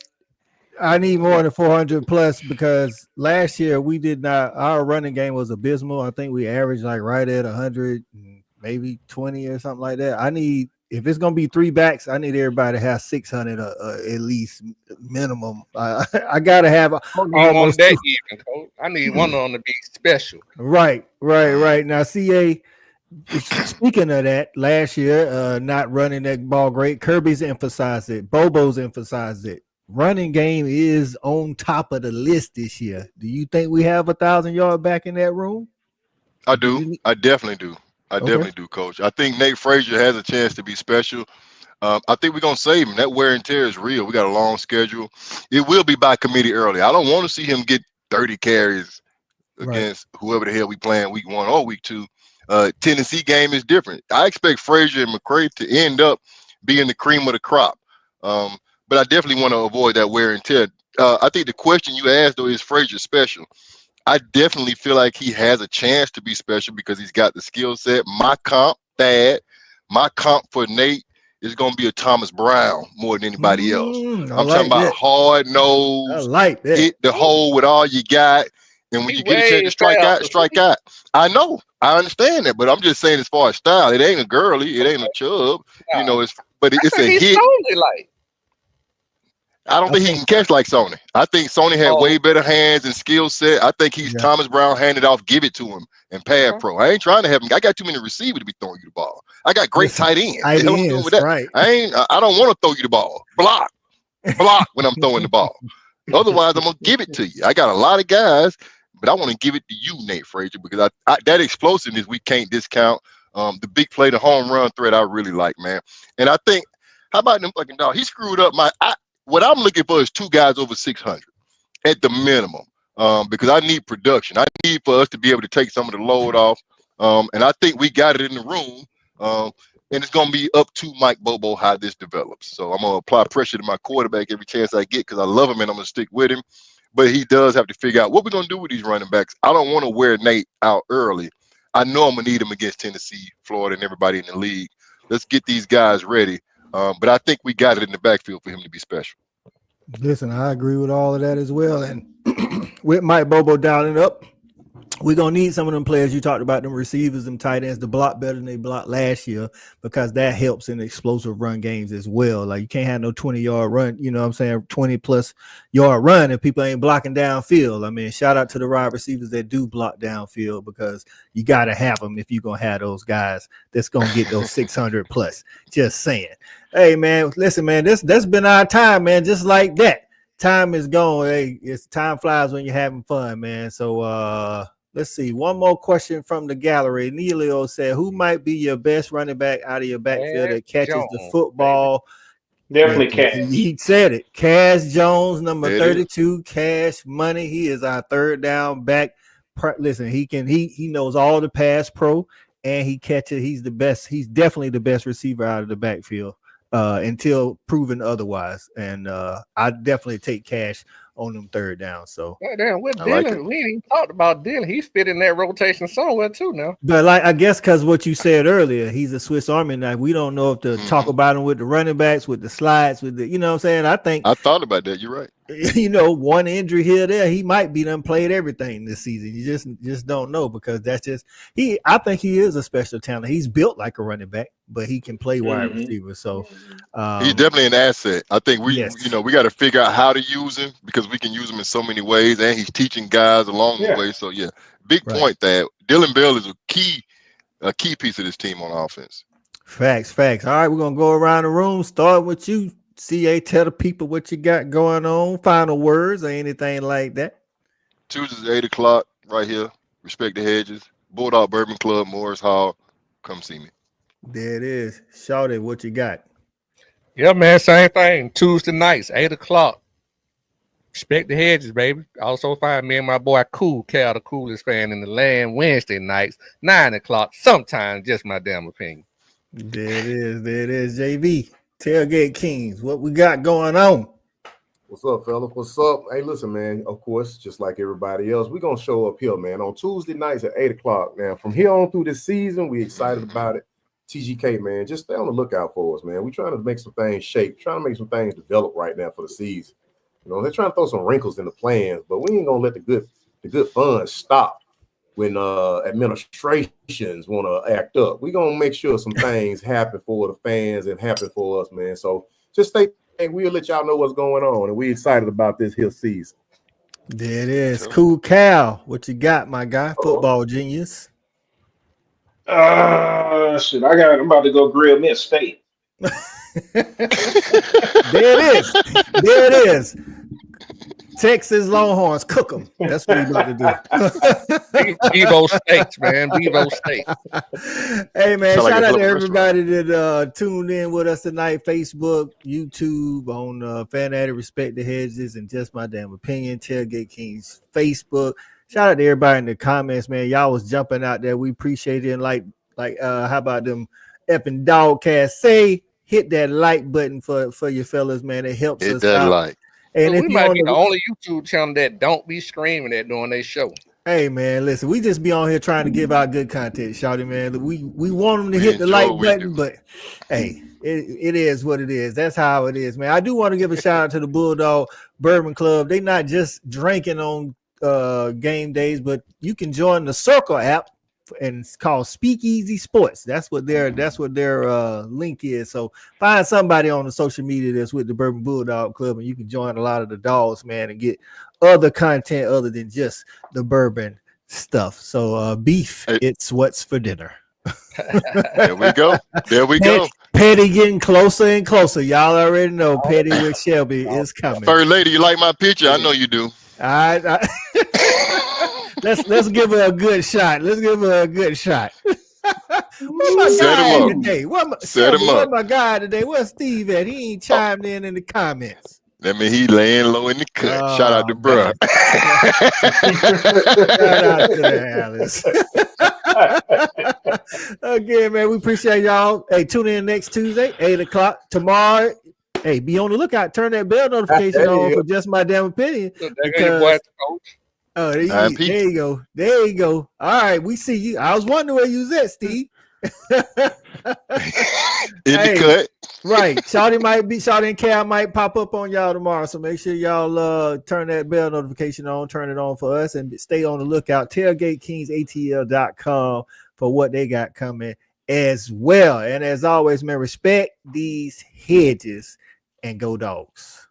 need more than 400 plus because last year we did not. Our running game was abysmal. I think we averaged like right at 100, maybe 20 or something like that. If it's gonna be 3 backs, I need everybody to have 600 at least minimum. I gotta have almost that even, Coach. I need one on to be special. Right. Now, CA. Speaking of that, last year, not running that ball great. Kirby's emphasized it. Bobo's emphasized it. Running game is on top of the list this year. Do you think we have 1,000-yard back in that room? I do. I definitely do. Definitely do, Coach. I think Nate Frazier has a chance to be special. I think we're going to save him. That wear and tear is real. We got a long schedule. It will be by committee early. I don't want to see him get 30 carries against whoever the hell we playing week 1 or week 2. Tennessee game is different. I expect Frazier and McCray to end up being the cream of the crop. But I definitely want to avoid that wear and tear. I think the question you asked, though, is Frazier special? I definitely feel like he has a chance to be special because he's got the skill set. My comp for Nate is going to be a Thomas Brown more than anybody else. I'm talking about hard nose, hit the hole with all you got. And when you get a chance to strike out. I know. I understand that. But I'm just saying as far as style, it ain't a girly. It ain't a chub. It's a hit. I don't think he can catch like Sony. I think Sony had way better hands and skill set. I think he's Thomas Brown, handed off, give it to him, and pad pro. I ain't trying to have him. I got too many receivers to be throwing you the ball. I got great tight ends. I don't want to throw you the ball. Block when I'm throwing the ball. Otherwise, I'm gonna give it to you. I got a lot of guys, but I want to give it to you, Nate Frazier, because that explosiveness we can't discount. The big play, the home run threat, I really like, man. And I think, how about them fucking dog? He screwed up what I'm looking for is 2 guys over 600 at the minimum, because I need production. I need for us to be able to take some of the load off, and I think we got it in the room, and it's going to be up to Mike Bobo how this develops. So I'm going to apply pressure to my quarterback every chance I get because I love him and I'm going to stick with him. But he does have to figure out what we're going to do with these running backs. I don't want to wear Nate out early. I know I'm going to need him against Tennessee, Florida, and everybody in the league. Let's get these guys ready. But I think we got it in the backfield for him to be special. Listen, I agree with all of that as well. And with Mike Bobo dialing up, We're going to need some of them players you talked about, them receivers, them tight ends, to block better than they blocked last year, because that helps in explosive run games as well. Like, you can't have no 20-yard run, you know what I'm saying, 20-plus yard run if people ain't blocking downfield. I mean, shout out to the wide receivers that do block downfield, because you got to have them if you're going to have those guys that's going to get those 600-plus. Just saying. Hey, man, listen, man, that's been our time, man, just like that. Time is gone. Hey, it's time flies when you're having fun, man. So, let's see. One more question from the gallery. Neilio said, who might be your best running back out of your backfield that catches the football? Definitely Yeah, Cash. he said it. Cash Jones, number There it 32, Cash Money. He is our third down back. Listen, he knows all the pass pro, and he catches. He's the best. He's definitely the best receiver out of the backfield until proven otherwise. And I definitely take Cash on them third down. So Damn, with I like Dylan, we ain't even talked about Dylan. He's fit in that rotation somewhere too now. but like, I guess because what you said earlier, he's a Swiss Army knife. We don't know if to talk about him with the running backs, with the slides, with the, you know what I'm saying? I think, I thought about that. You're right. you know, one injury here, there, he might be done played everything this season. You just don't know, because that's just I think he is a special talent. He's built like a running back, but he can play wide receiver. So He's definitely an asset. I think we yes. we got to figure out how to use him, because we can use him in so many ways, and he's teaching guys along the way. So yeah, big point that Dylan Bell is a key piece of this team on offense. Facts. All right, we're gonna go around the room. Start with you, CA. Tell the people what you got going on. Final words or anything like that. Tuesdays 8:00 right here. Respect the Hedges. Bulldog Bourbon Club, Morris Hall. Come see me. There it is. Shout it. What you got? Yeah, man, same thing. Tuesday nights, 8:00. Respect the Hedges, baby. Also find me and my boy Cool Cal, the coolest fan in the land, Wednesday nights, 9:00. Sometimes just my damn opinion. There it is. JV. Tailgate Kings. What we got going on? What's up, fella? What's up? Hey, listen, man. Of course, just like everybody else, we're gonna show up here, man, on Tuesday nights at 8:00. Now, from here on through this season, we excited about it. TGK, man, just stay on the lookout for us, man. We're trying to make some things shake, trying to make some things develop right now for the season. You know, they're trying to throw some wrinkles in the plans, but we ain't gonna let the good fun stop when administrations want to act up. We're gonna make sure some things happen for the fans and happen for us, man. So just stay. We'll let y'all know what's going on, and we're excited about this here season. There it is. Cool Cal. What you got, my guy? Football genius. Shit, I'm about to go grill me a steak. There it is. Texas Longhorns, cook them. That's what we about to do. Bevo Steaks, man. Bevo Steaks. Hey, man, Sound like shout a out to hell of a everybody that tuned in with us tonight. Facebook, YouTube, on Fanatic Respect the Hedges, and Just My Damn Opinion, Tailgate Kings Facebook. Shout out to everybody in the comments, man. Y'all was jumping out there. We appreciate it. And like how about them effing Dogcast say? Hit that like button for you fellas, man. It helps us that out. like. And we might be the only YouTube channel that don't be screaming at during their show. Hey, man, listen, we just be on here trying to give out good content, shouty, man. We want them to hit the like button, but hey, it is what it is. That's how it is, man. I do want to give a shout out to the Bulldog Bourbon Club. They not just drinking on game days, but you can join the Circle app, and it's called Speakeasy Sports. That's what their link is. So find somebody on the social media that's with the Bourbon Bulldog Club, and you can join a lot of the dogs, man, and get other content other than just the bourbon stuff. So beef, it's what's for dinner. There we go. Petty getting closer and closer. Y'all already know Petty with Shelby is coming. First lady, you like my picture? I know you do. All right. Let's give her a good shot. Where my guy today? Where my guy today? Where's Steve at? He ain't chimed in the comments. That mean he laying low in the cut. Shout out to bruh. Shout out to the Alice. Again, man, we appreciate y'all. Hey, tune in next Tuesday, 8:00. Tomorrow, hey, be on the lookout. Turn that bell notification on for Just My Damn Opinion. There you go. All right, we see you. I was wondering where you was at, Steve. In the cut. Right. Shawty and Cal might pop up on y'all tomorrow. So make sure y'all turn that bell notification on, turn it on for us, and stay on the lookout. TailgateKingsATL.com for what they got coming as well. And as always, man, respect these hedges and go Dogs.